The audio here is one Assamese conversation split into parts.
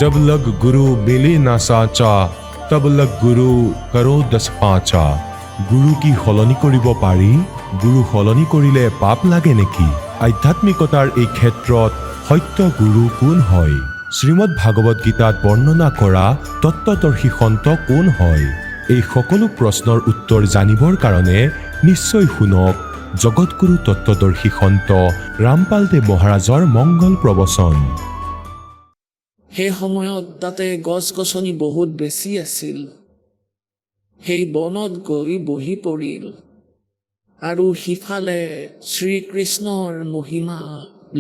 जब लग गुरु मिले ना साचा तब लग गुरु करो 10 पाचा। गुरु কি সলনি কৰিব পাৰি? গুৰু সলনি কৰিলে পাপ লাগে নেকি? আধ্যাত্মিকতাৰ এই ক্ষেত্ৰত সত্য গুৰু কোন হয়? শ্ৰীমদ ভাগৱত গীতাত বৰ্ণনা কৰা তত্ত্বদৰ্শী সন্ত কোন হয়? এই সকলো প্ৰশ্নৰ উত্তৰ জানিবৰ কাৰণে নিশ্চয় শুনক জগতগুৰু তত্ত্বদৰ্শী সন্ত ৰামপাল দেৱ মহাৰাজৰ মংগল প্ৰবচন। সেই সময়ত তাতে গছ-গছনি বহুত বেছি আছিল। সেই বনত গৈ বহি পৰিল আৰু সিফালে শ্ৰীকৃষ্ণৰ মহিমা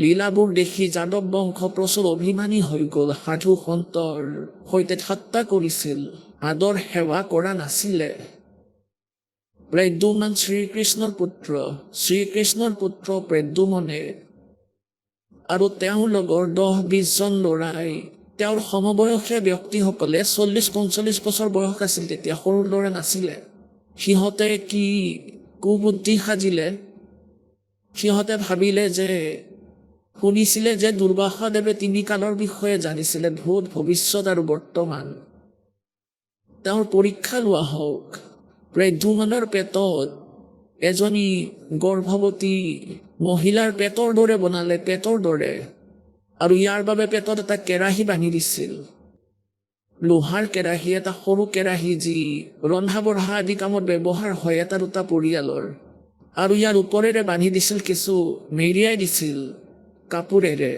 লীলাবোৰ দেখি যাদৱ বংশ প্ৰচুৰ অভিমানী হৈ গ'ল। সাধু সন্তৰ সৈতে ঠাট্টা কৰিছিল, আদৰ সেৱা কৰা নাছিলে। প্ৰদ্যুম্ন শ্ৰীকৃষ্ণৰ পুত্ৰ প্ৰদ্যুম্নে আৰু তেওঁৰ লগৰ 10-20 জন ল'ৰাই, তেওঁৰ সমবয়সীয়া ব্যক্তিসকলে 40-45 বছৰ বয়স আছিল তেতিয়া, সৰু ল'ৰা নাছিলে। সিহঁতে কি কুবুদ্ধি সাজিলে, সিহঁতে ভাবিলে যে শুনিছিলে যে দুৰ্বাসাদেৱে 3 কালৰ বিষয়ে জানিছিলে, ভূত, ভৱিষ্যত আৰু বৰ্তমান। তেওঁৰ পৰীক্ষা লোৱা হওক। প্ৰদ্যুম্নৰ পেটত এজনী গৰ্ভৱতী মহিলাৰ পেটৰ দৰে বনালে, পেটৰ দৰে, আৰু ইয়াৰ বাবে পেটত এটা কেৰাহী বান্ধি দিছিল, লোহাৰ কেৰাহী, এটা সৰু কেৰাহী যি ৰন্ধা বঢ়া আদি কামত ব্যৱহাৰ হয় 1-2টা পৰিয়ালৰ। আৰু ইয়াৰ ওপৰেৰে বান্ধি দিছিল কিছু, মেৰিয়াই দিছিল কাপোৰেৰে,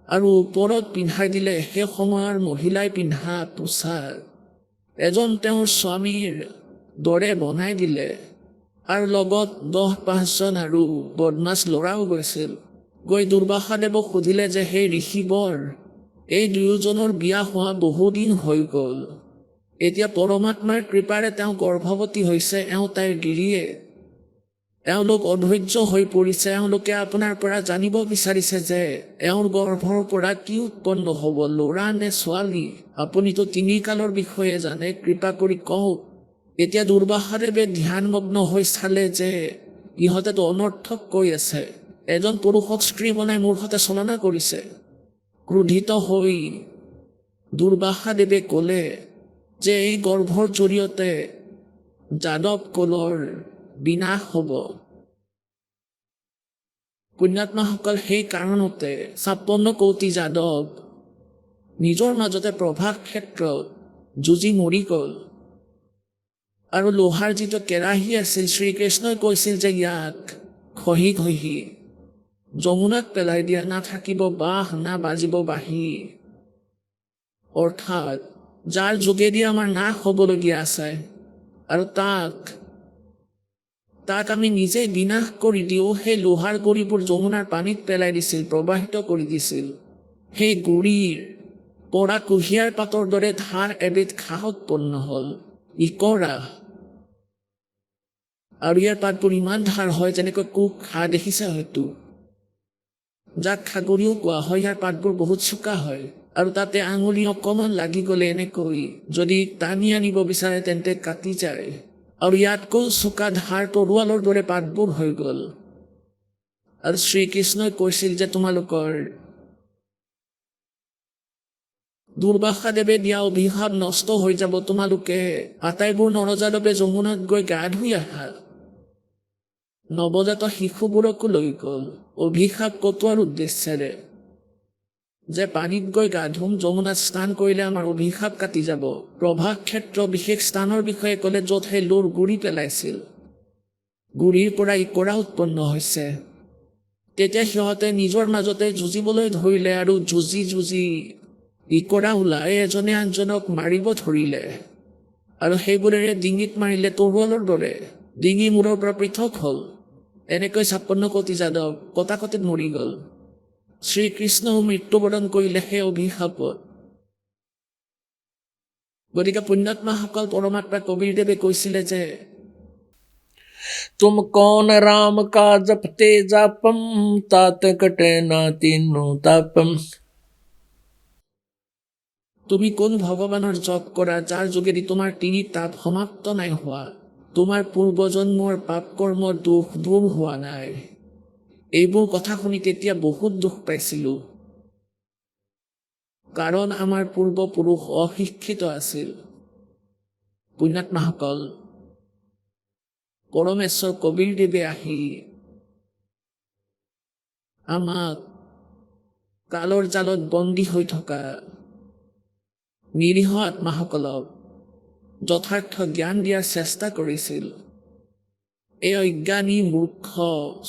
আৰু ওপৰত পিন্ধাই দিলে সেই সময়ৰ মহিলাই পিন্ধা পোছাক, এজন তেওঁৰ স্বামীৰ দৰে বনাই দিলে। আৰু লগত 10-5 জন আৰু বদমাছ ল'ৰাও গৈছিল। গৈ দুৰ্বাসাদেৱক সুধিলে যে সেই ঋষিবৰ, এই দুয়োজনৰ বিয়া হোৱা বহুদিন হৈ গ'ল, এতিয়া পৰমাত্মাৰ কৃপাৰে তেওঁ গৰ্ভৱতী হৈছে, তাইৰ গিৰিয়ে। এওঁলোক অধৈৰ্য হৈ পৰিছে, এওঁলোকে আপোনাৰ পৰা জানিব বিচাৰিছে যে এওঁৰ গৰ্ভৰ পৰা কি উৎপন্ন হ'ব, ল'ৰা নে ছোৱালী? আপুনিতো 3 কালৰ বিষয়ে জানে, কৃপা কৰি কওক। এতিয়া দুৰ্বাসাদেৱে ধ্যানমগ্ন হৈ চালে যে ইহঁতেতো অনৰ্থক কৈ আছে, এজন পুৰুষক স্ত্ৰী বনাই মূৰ্খতে ছলনা কৰিছে। ক্ৰোধিত হৈ দুৰ্বাসাদেৱে ক'লে যে এই গৰ্ভৰ জৰিয়তে যাদৱ কুলৰ বিনাশ হ'ব। পুণ্যাত্মাসকল, সেই কাৰণতে 56 কোটি যাদৱ নিজৰ মাজতে প্ৰভাস ক্ষেত্ৰত যুঁজি মৰি গ'ল। আৰু লোহাৰ যিটো কেৰাহী আছিল, শ্ৰীকৃষ্ণই কৈছিল যে ইয়াক ঘঁহি ঘঁহি যমুনাত পেলাই দিয়া, নাথাকিব বাঁহ, না বাজিব বাঁহী। অৰ্থাৎ যাৰ যোগেদি আমাৰ নাশ হ'বলগীয়া আছে আৰু তাক আমি নিজে বিনাশ কৰি দিওঁ, সেই লোহাৰ গুৰিবোৰ যমুনাৰ পানীত পেলাই দিছিল, প্ৰবাহিত কৰি দিছিল। সেই গুৰিৰ পৰা কুঁহিয়াৰ পাতৰ দৰে ধাৰ এবিধ ঘাঁহ উৎপন্ন হ'ল, ইকৰা। আৰু ইয়াৰ পাতবোৰ ইমান ধাৰ হয় যেনেকৈ কুক ঘাঁহ দেখিছে হয়তো, যাক খাগৰিও কোৱা হয়। ইয়াৰ পাতবোৰ বহুত চোকা হয় আৰু তাতে আঙুলি অকণমান লাগি গ'লে এনেকৈ যদি টানি আনিব বিচাৰে তেন্তে কাটি যায়। আৰু ইয়াতকৈ চোকা ধাৰ তৰোৱালৰ দৰে পাতবোৰ হৈ গ'ল। আৰু শ্ৰীকৃষ্ণই কৈছিল যে তোমালোকৰ দুৰ্বাসাদেৱে দিয়া অভিশাপ নষ্ট হৈ যাব, তোমালোকে আটাইবোৰ নৰযাদৱে যমুনাত গৈ গা ধুই আহা। নৱজাত শিশুবোৰকো লৈ গ'ল অভিশাপ কটোৱাৰ উদ্দেশ্যেৰে, যে পানীত গৈ গা ধুম, যমুনাত স্নান কৰিলে আমাৰ অভিশাপ কাটি যাব। প্ৰভাস ক্ষেত্ৰ বিশেষ স্থানৰ বিষয়ে ক'লে য'ত সেই লোৰ গুৰি পেলাইছিল, গুৰিৰ পৰা ইকৰা উৎপন্ন হৈছে। তেতিয়া সিহঁতে নিজৰ মাজতে যুঁজিবলৈ ধৰিলে আৰু যুঁজি ইকৰা ওলাই এজনে আনজনক মাৰিব ধৰিলে আৰু সেইবোৰেৰে ডিঙিত মাৰিলে তৰোৱালৰ দৰে, ডিঙি মূৰৰ পৰা পৃথক হ'ল। এনেকৈ 56 কোটি যাদৱ কটাকটিত মৰি গ'ল। শ্ৰীকৃষ্ণও মৃত্যুবৰণ কৰিলে সেই অভিশাপত। গতিকে পুণ্যাত্মাসকল, পৰমাত্মা কবীৰদেৱে কৈছিলে যে তুম কৌন ৰাম কা জপতে জাপম, তাত কটে না তিনো তাপম। তুমি কোন ভগৱানৰ জপ কৰা যাৰ যোগেদি তোমাৰ 3 তাপ সমাপ্ত নাই হোৱা, তোমাৰ পূৰ্বজন্মৰ পাপ কৰ্ম দুখ দূৰ হোৱা নাই। এইবোৰ কথা শুনি তেতিয়া বহুত দুখ পাইছিলোঁ। কাৰণ আমাৰ পূৰ্বপুৰুষ অশিক্ষিত আছিল। পুণ্যাত্মাসকল, পৰমেশ্বৰ কবীৰদেৱে আহি আমাক কালৰ জালত বন্দী হৈ থকা নিৰীহ আত্মাসকলক যথাৰ্থ জ্ঞান দিয়াৰ চেষ্টা কৰিছিল। এই অজ্ঞানী মূৰ্খ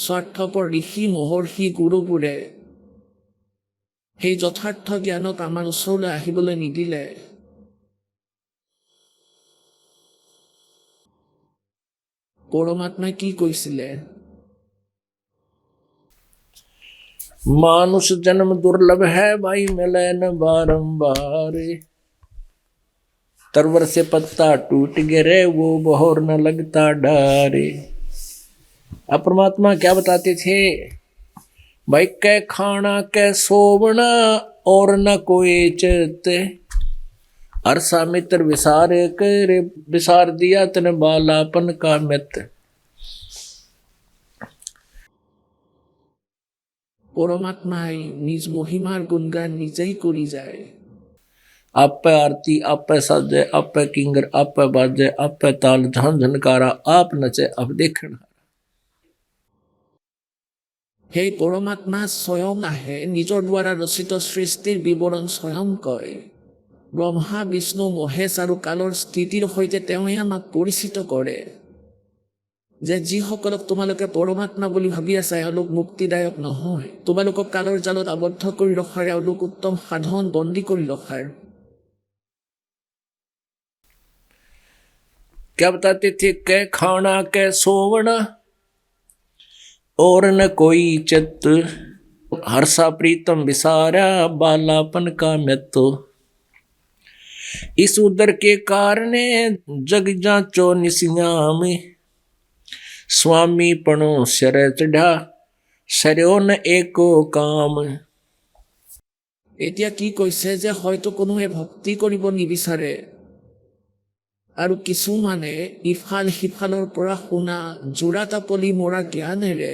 স্বাৰ্থপৰ ঋষি মহৰ্ষি গুৰুবোৰে সেই যথাৰ্থ জ্ঞানক আমাৰ ওচৰলৈ আহিবলৈ নিদিলে। পৰমাত্মাই কি কৈছিলে? मानुष जन्म दुर्लभ है भाई मिले न बारंबार, तरवर से पत्ता टूट गिरे वो बहोर न लगता डारे। अब परमात्मा क्या बताते थे? भाई कै खाना कै सोवना और न कोई चित, अरसा मित्र विसार कर विसार दिया तन बालापन का मित्र। পৰমাত্মাই নিজ মহিমাৰ গুণগান নিজেই কৰি যায়। आप पे आरती, आप पे साजे, आप पे किंगर, आप पे बाजे, आप पे ताल झन झनकारा, आप नचे अब देखना। সেই পৰমাত্মা স্বয়ং আহে, নিজৰ দ্বাৰা ৰচিত সৃষ্টিৰ বিৱৰণ স্বয়ং কয়। ব্ৰহ্মা বিষ্ণু মহেশ আৰু কালৰ স্থিতিৰ সৈতে তেওঁৱে আমাক পৰিচিত কৰে যে যিসকলক তোমালোকে পৰমাত্মা বুলি ভাবি আছা এওঁলোক মুক্তিদায়ক নহয়। তোমালোকক কালৰ জালত আবদ্ধ কৰি ৰখাৰ এওঁলোক উত্তম সাধন বন্দী কৰি ৰখাৰ। क्या बताते थे? कै खाना कै सोवना और न कोई चित, हर्षा प्रीतम विसारा बालापन का मित्तो। इस उदर के कारण जग जाचो निसियाम, स्वामी पणो सर चढ़ा सरयो न एको काम। এতিয়া কি কৈছে যে হয়তো কোনোৱে ভক্তি কৰিব নিবিচাৰে আৰু কিছুমানে ইফাল সিফালৰ পৰা শুনা জোৰাতাপলি মৰা জ্ঞানেৰে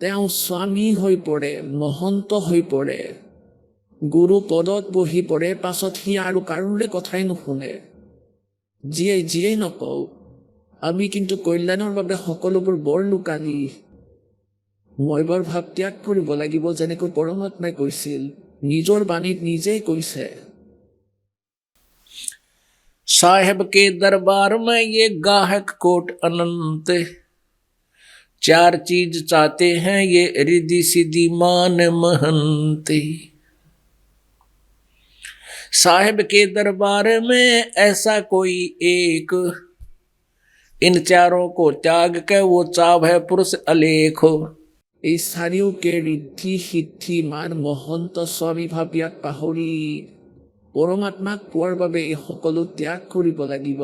তেওঁ স্বামী হৈ পৰে, মহন্ত হৈ পৰে, গুৰু পদত বহি পৰে। পাছত সি আৰু কাৰোৰে কথাই নুশুনে। যিয়েই নকওঁ, আমি কিন্তু কল্যাণৰ বাবে সকলোবোৰ বৰ লুকানি। মই বৰ ভাৱ ত্যাগ কৰিব লাগিব, যেনেকৈ পৰমাত্মাই কৈছিল, নিজৰ বাণীত নিজেই কৈছে। साहेब के दरबार में ये गाहक कोट अनंत, चार चीज चाहते हैं ये रिद्धि सिद्धि मान महंत। साहेब के दरबार में ऐसा कोई एक, इन चारों को त्याग के वो चाव है पुरुष अलेख। এই চাৰিওকে ঋদ্ধি সিদ্ধি মান মহন্ত স্ববিভাৱ ইয়াক পাহৰি পৰমাত্মাক পোৱাৰ বাবে এই সকলো ত্যাগ কৰিব লাগিব।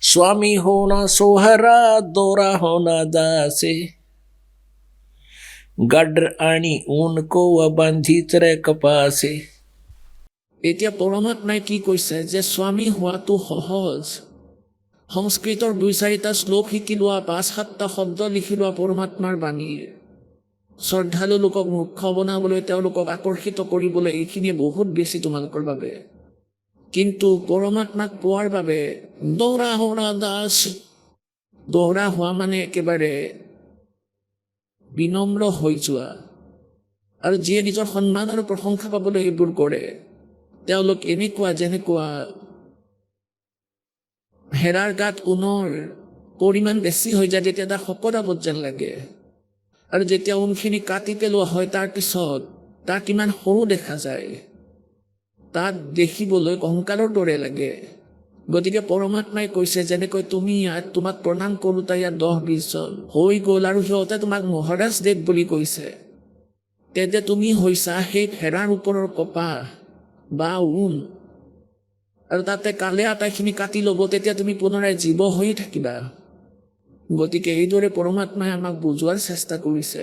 स्वामी होना सोहरा दोरा होना दासे, गड्र आनी ऊन को व बांधी चरे कपासे। এতিয়া পৰমাত্মাই কি কৈছে যে স্বামী হোৱাটো সহজ। সংস্কৃতৰ ২-৪টা শ্লোক শিকি লোৱা, ৫-৭টা শব্দ লিখি লোৱা পৰমাত্মাৰ বাণীৰ শ্ৰদ্ধালু লোকক মূৰ্খ বনাবলৈ, তেওঁলোকক আকৰ্ষিত কৰিবলৈ এইখিনিয়ে বহুত বেছি তোমালোকৰ বাবে। কিন্তু পৰমাত্মাক পোৱাৰ বাবে দৌৰা হোৱা দাস, দৌৰা হোৱা মানে একেবাৰে বিনম্ৰ হৈ যোৱা। আৰু যিয়ে নিজৰ সন্মান আৰু প্ৰশংসা পাবলৈ এইবোৰ কৰে, তেওঁলোক এনেকুৱা যেনেকুৱা হেৰাৰ গাত ঊণৰ পৰিমাণ বেছি হৈ যায়, তেতিয়া তাক শকতাবত যেন লাগে। আৰু যেতিয়া ঊণখিনি কাটি পেলোৱা হয়, তাৰপিছত তাক কিমান সৰু দেখা যায়, তাক দেখিবলৈ কংকালৰ দৰে লাগে। গতিকে পৰমাত্মাই কৈছে, যেনেকৈ তুমি ইয়াত তোমাক প্ৰণাম কৰোঁতা ইয়াত 10-20 জন হৈ গ'ল আৰু সিহঁতে তোমাক মহাৰাজ দেৱ বুলি কৈছে, তেন্তে তুমি হৈছা সেই হেৰাৰ ওপৰৰ কপাহ বা ঊণ। আৰু তাতে কালে আটাইখিনি কাটি ল'ব, তেতিয়া তুমি পুনৰাই জীৱ হৈ থাকিবা। গতিকে এইদৰে পৰমাত্মাই আমাক বুজোৱাৰ চেষ্টা কৰিছে।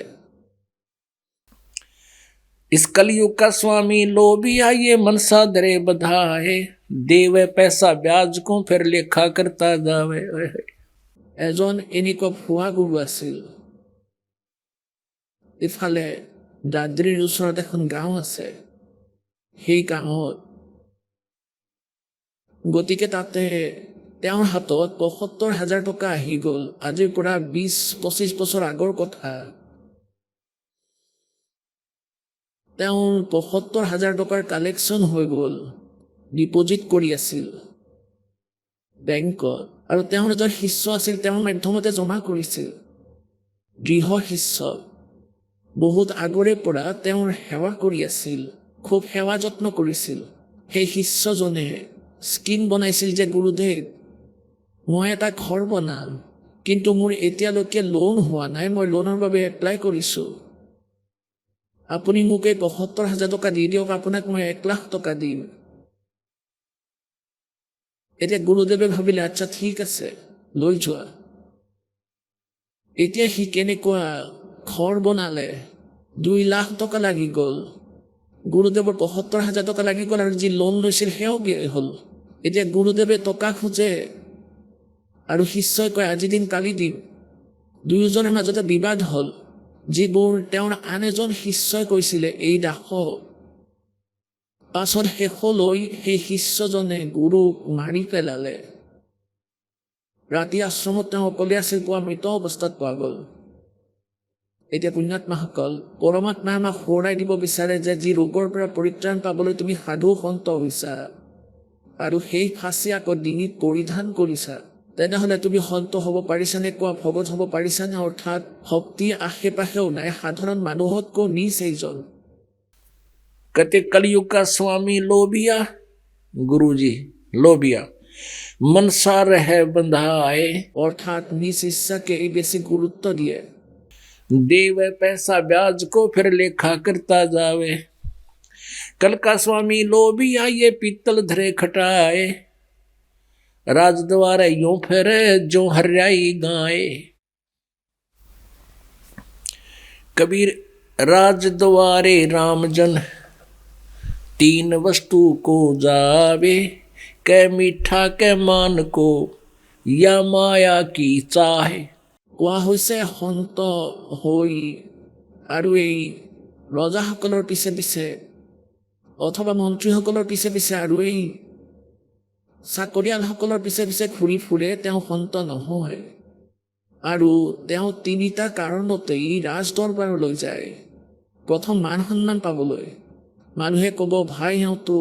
इस कलयुग का स्वामी लोभिया ये मनसा दरे बधाए, देवे पैसा ब्याज को फिर लेखा करता जावे। এজন এনেকুৱা ভুৱা গুৰু আছিল। ইফালে দাদ্ৰিৰ ওচৰত এখন গাঁও আছে, সেই গাঁৱত গতিকে তাতে তেওঁৰ হাতত ৭৫,০০০ টকা আহি গ'ল। আজিৰ পৰা ২০-২৫ বছৰ আগৰ কথা। তেওঁৰ ৭৫,০০০ টকাৰ কালেকশ্যন হৈ গ'ল, ডিপজিট কৰি আছিল বেংকত, আৰু তেওঁৰ এজন শিষ্য আছিল, তেওঁৰ মাধ্যমতে জমা কৰিছিল। দৃঢ় শিষ্য, বহুত আগৰে পৰা তেওঁৰ সেৱা কৰি আছিল, খুব সেৱা যত্ন কৰিছিল। সেই শিষ্যজনে স্কিম বনাইছিল যে গুৰুদেৱ, মই এটা ঘৰ বনাম, কিন্তু মোৰ এতিয়ালৈকে লোন হোৱা নাই, মই লোনৰ বাবে এপ্লাই কৰিছোঁ, আপুনি মোক এই ৭৫,০০০ টকা দি দিয়ক, আপোনাক মই ১,০০,০০০ টকা দিম। এতিয়া গুৰুদেৱে ভাবিলে, আচ্ছা ঠিক আছে, লৈ যোৱা। এতিয়া সি কেনেকুৱা ঘৰ বনালে, ২,০০,০০০ টকা লাগি গ'ল। গুৰুদেৱৰ ৭৫,০০০ টকা লাগি গ'ল, আৰু যি লোন লৈছিল সেয়াও ব্যয় হ'ল। এতিয়া গুৰুদেৱে টকা খোজে আৰু শিষ্যই কয় আজি দিম কালি দিম। দুয়োজনৰ মাজতে বিবাদ হ'ল, যিবোৰ তেওঁৰ আন এজন শিষ্যই কৈছিলে এই দাসক। পাছত শেষলৈ সেই শিষ্যজনে গুৰুক মাৰি পেলালে। ৰাতি আশ্ৰমত তেওঁ অকলে আছিল, পোৱা মৃত অৱস্থাত পোৱা গ'ল। এতিয়া পুণ্যাত্মাসকল, পৰমাত্মাই আমাক সোঁৱৰাই দিব বিচাৰে যে যি ৰোগৰ পৰা পৰিত্ৰাণ পাবলৈ তুমি সাধু সন্ত হৈছা আৰু সেই ফাঁচি আকৌ ডিঙিত পৰিধান কৰিছা, তেনেহ'লে তুমি সন্ত হ'ব পাৰিছানে, কোৱা ভগত হ'ব পাৰিছানে? অৰ্থাৎ শক্তি আশে পাশেও নাই, সাধাৰণ মানুহতকৈ নিচ এইজন। कहते कलयुग का स्वामी लोभिया, गुरु जी लोभिया, मनसा रहे बंधाए, অৰ্থাৎ নিজ ইচ্ছাকে এই বেছি গুৰুত্ব দিয়ে। देवे पैसा ब्याज को फिर लेखा करता जावे। कल का स्वामी लोभिया, ये पीतल धरे खटाए, राजद्वारे यूं फिरे जो हरियाई गाए। कबीर राजद्वारे रामजन, तीन वस्तु को जावे, कै मीठा कै मान को, या माया की चाहे। কোৱা হৈছে সন্ত হৈ আৰু এই ৰজাসকলৰ পিছে পিছে অথবা মন্ত্ৰীসকলৰ পিছে পিছে আৰু এই চাকৰিয়ালসকলৰ পিছে পিছে ঘূৰি ফুৰে, তেওঁ সন্ত নহয়। আৰু তেওঁ তিনিটা কাৰণতেই ৰাজদৰবাৰলৈ যায়। প্ৰথম মান সন্মান পাবলৈ, মানুহে ক'ব ভাই এওঁতো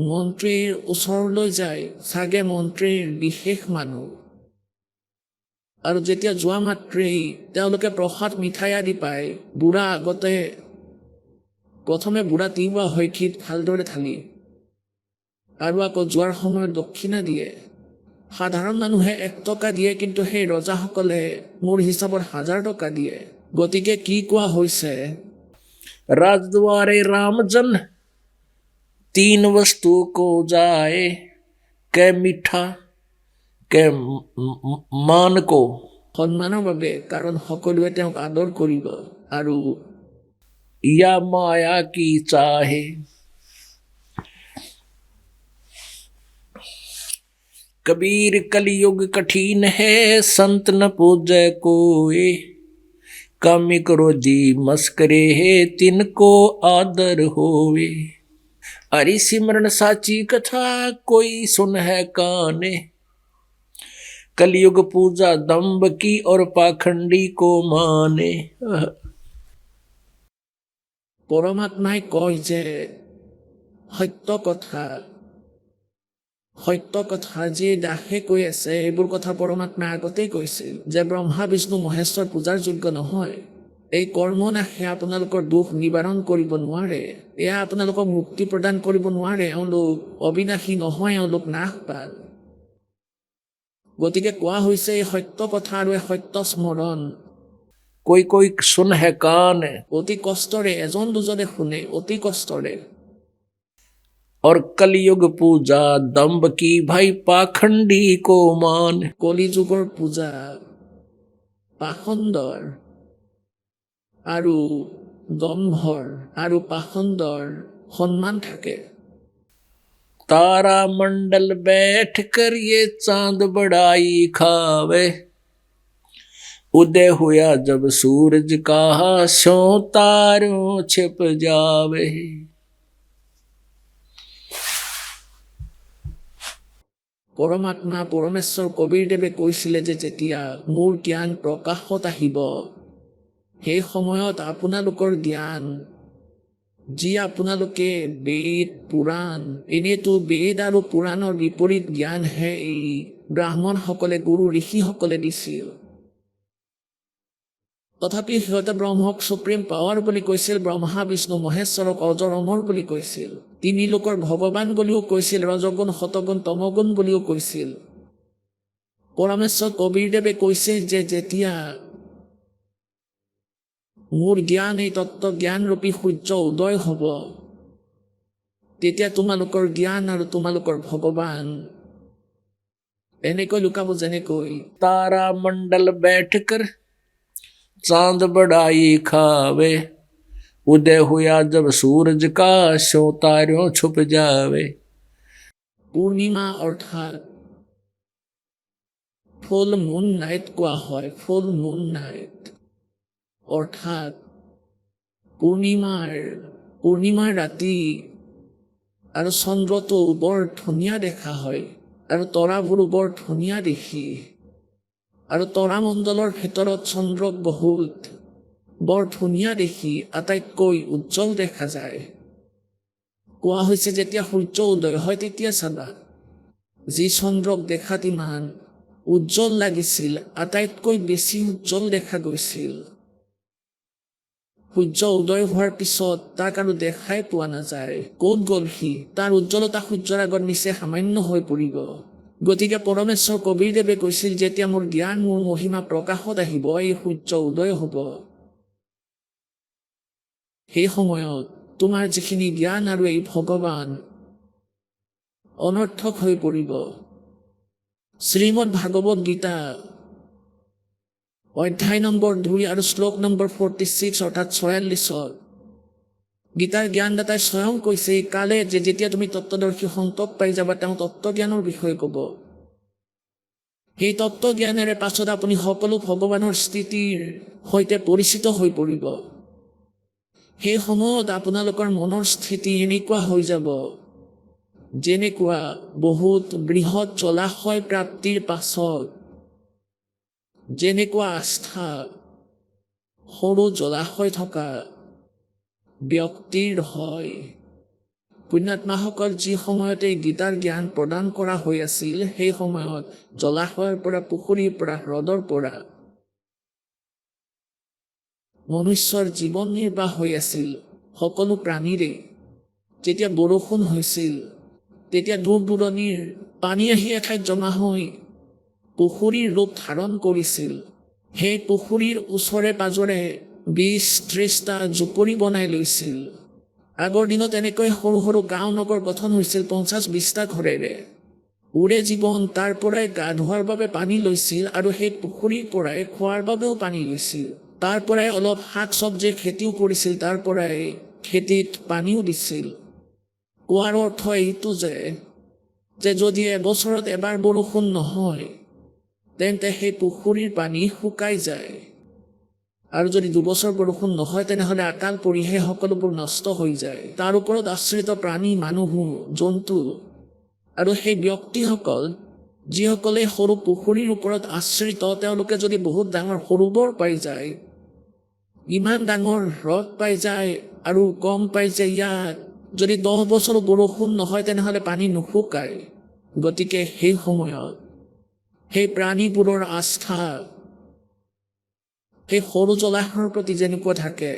মন্ত্ৰীৰ ওচৰলৈ যায়, চাগে মন্ত্ৰীৰ বিশেষ মানুহ। আৰু যেতিয়া যোৱা মাত্ৰেই তেওঁলোকে প্ৰসাদ মিঠাই আদি পায়, বুঢ়া আগতে প্ৰথমে বুঢ়া তিওৱা হয় ক্ষীত ভালদৰে ঢালি, আৰু আকৌ যোৱাৰ সময়ত দক্ষিণা দিয়ে। সাধাৰণ মানুহে ১ টকা দিয়ে, কিন্তু সেই ৰজাসকলে মোৰ হিচাপত ১,০০০ টকা দিয়ে। গতিকে কি কোৱা হৈছে, राजद्वारे रामजन, तीन वस्तु को जाए, कै मीठा कै मान को, সন্মানৰ বাবে, কাৰণ সকলোৱে তেওঁক আদৰ কৰিব, আৰু या माया की चाहे। कबीर कलयुग कठिन है, संत न पूजे कोई, कामी क्रोधी मस्करे है, तिनको आदर होवे। हरि सिमरन साची कथा, कोई सुन है काने, कलयुग पूजा दम्भ की और पाखंडी को माने। পৰমাত্মাই কয় যে সত্য কথা, সত্য কথা যি দাসে কৈ আছে, এইবোৰ কথা পৰমাত্মাই আগতেই কৈছিল যে ব্ৰহ্মা বিষ্ণু মহেশ্বৰ পূজাৰ যোগ্য নহয়। এই কৰ্মনাশে আপোনালোকৰ দুখ নিবাৰণ কৰিব নোৱাৰে, এয়া আপোনালোকক মুক্তি প্ৰদান কৰিব নোৱাৰে। এওঁলোক অবিনাশী নহয়, এওঁলোক নাশপাল। গতিকে কোৱা হৈছে এই সত্য কথা আৰু এই সত্য স্মৰণ कोई कोई सुन है कान, অতি কষ্টৰে, এজন দুজনে শুনে অতি কষ্টৰে। और कलयुग पूजा दम्भ की, भाई पाखंडी को मान। কলিযুগৰ পূজা পাখণ্ডৰ আৰু দম্ভৰ আৰু পাখণ্ডৰ সন্মান থাকে। तारा मंडल बैठ कर ये चांद बड़ाई खावे, उदय हुआ जब सूरज का स्यों तारों छिप जावे। পৰমাত্মা পৰমেশ্বৰ কবীৰদেৱে কৈছিলে যে যেতিয়া মোৰ জ্ঞান প্ৰকাশত আহিব সেই সময়ত আপোনালোকৰ জ্ঞান যি আপোনালোকে বেদ পুৰাণ এনেইতো বেদ আৰু পুৰাণৰ বিপৰীত জ্ঞানহে এই ব্ৰাহ্মণসকলে গুৰু ঋষিসকলে দিছিল। তথাপি সিহঁতে ব্ৰহ্মক সুপ্ৰিম পাৱাৰ বুলি কৈছিল, ব্ৰহ্মা বিষ্ণু মহেশ্বৰক অজৰ অমৰ বুলি কৈছিল, তিনি লোকৰ ভগৱান বুলিও কৈছিল, ৰজগুণ শতগুণ তমগুণ বুলিও কৈছিল। পৰমেশ্বৰ কবীৰদেৱে কৈছে যে যেতিয়া মোৰ জ্ঞান এই তত্ত্ব জ্ঞানৰূপী সূৰ্য উদয় হ'ব তেতিয়া তোমালোকৰ জ্ঞান আৰু তোমালোকৰ ভগৱান এনেকৈ লুকাব যেনেকৈ तारा मंडल बैठकर चांद बढ़ाई खावे। उदय हुआ जब सूरज का स्यों तारों छुप जावे। পূৰ্ণিমা অৰ্থাৎ ফুল মুন নাইট কোৱা হয়। ফুল মুন নাইট অৰ্থাৎ পূৰ্ণিমাৰ ৰাতি আৰু চন্দ্ৰটো বৰ ধুনীয়া দেখা হয় আৰু তৰাবোৰো বৰ ধুনীয়া দেখি আৰু তৰামণ্ডলৰ ভিতৰত চন্দ্ৰক বহুত বৰ ধুনীয়া দেখি আটাইতকৈ উজ্জ্বল দেখা যায়। কোৱা হৈছে যেতিয়া সূৰ্য উদয় হয় তেতিয়া চাবা যি চন্দ্ৰক দেখাত ইমান উজ্জ্বল লাগিছিল আটাইতকৈ বেছি উজ্জ্বল দেখা গৈছিল। সূৰ্য উদয় হোৱাৰ পিছত তাক আৰু দেখাই পোৱা নাযায়। ক'ত গ'ল সি? তাৰ উজ্জ্বলতা সূৰ্যৰ আগত নিচেই সামান্য হৈ পৰিব। গতিকে পৰমেশ্বৰ কবীৰদেৱে কৈছিল যেতিয়া মোৰ জ্ঞান মোৰ মহিমা প্ৰকাশত আহিব এই সূৰ্য উদয় হ'ব সেই সময়ত তোমাৰ যিখিনি জ্ঞান আৰু এই ভগৱান অনৰ্থক হৈ পৰিব। শ্ৰীমদ ভাগৱত গীতা অধ্যায় নম্বৰ 2 আৰু শ্লোক নম্বৰ 46 অৰ্থাৎ 46 গীতাৰ জ্ঞানদাতাই স্বয়ং কৈছে এই কালে যে যেতিয়া তুমি তত্ত্বদৰ্শী সন্তক পাই যাবা তেওঁ তত্ত্বজ্ঞানৰ বিষয়ে ক'ব। সেই তত্ত্বজ্ঞানেৰে পাছত আপুনি সকলো ভগৱানৰ স্থিতিৰ সৈতে পৰিচিত হৈ পৰিব। সেই সময়ত আপোনালোকৰ মনৰ স্থিতি এনেকুৱা হৈ যাব যেনেকুৱা বহুত বৃহৎ জলাশয় প্ৰাপ্তিৰ পাছত যেনেকুৱা আস্থা সৰু জলাশয় থকা ব্যক্তিৰ হয়। পুণ্যাত্মাসকল যি সময়তে গীতাৰ জ্ঞান প্ৰদান কৰা হৈ আছিল সেই সময়ত জলাশয়ৰ পৰা পুখুৰীৰ পৰা হ্ৰদৰ পৰা মনুষ্যৰ জীৱন নিৰ্বাহ হৈ আছিল সকলো প্ৰাণীৰে। যেতিয়া বৰষুণ হৈছিল তেতিয়া দূৰ দূৰণিৰ পানী আহি এঠাইত জমা হৈ পুখুৰীৰ ৰূপ ধাৰণ কৰিছিল। সেই পুখুৰীৰ ওচৰে পাজৰে 20-30টা জুপুৰি বনাই লৈছিল। আগৰ দিনত এনেকৈ সৰু সৰু গাঁও নগৰ গঠন হৈছিল 50-20টা ঘৰেৰে। ওৰে জীৱন তাৰ পৰাই গা ধোৱাৰ বাবে পানী লৈছিল আৰু সেই পুখুৰীৰ পৰাই খোৱাৰ বাবেও পানী লৈছিল। তাৰ পৰাই অলপ শাক চব্জিৰ খেতিও কৰিছিল, তাৰ পৰাই খেতিত পানীও দিছিল। কোৱাৰ অৰ্থ এইটো যে যদি এবছৰত এবাৰ বৰষুণ নহয় তেন্তে সেই পুখুৰীৰ পানী শুকাই যায় আৰু যদি 2 বছৰ বৰষুণ নহয় তেনেহ'লে আকাল পৰিহে সকলোবোৰ নষ্ট হৈ যায়। তাৰ ওপৰত আশ্ৰিত প্ৰাণী মানুহ জন্তু আৰু সেই ব্যক্তিসকল যিসকলে সৰু পুখুৰীৰ ওপৰত আশ্ৰিত তেওঁলোকে যদি বহুত ডাঙৰ সৰোবৰ পাই যায়, ইমান ডাঙৰ হ্ৰদ পাই যায় আৰু গম পাই যে ইয়াত যদি 10 বছৰ বৰষুণ নহয় তেনেহ'লে পানী নুশুকায়, গতিকে সেই সময়ত সেই প্ৰাণীবোৰৰ আস্থা সেই সৰু জলাশয়ৰ প্ৰতি যেনেকুৱা থাকে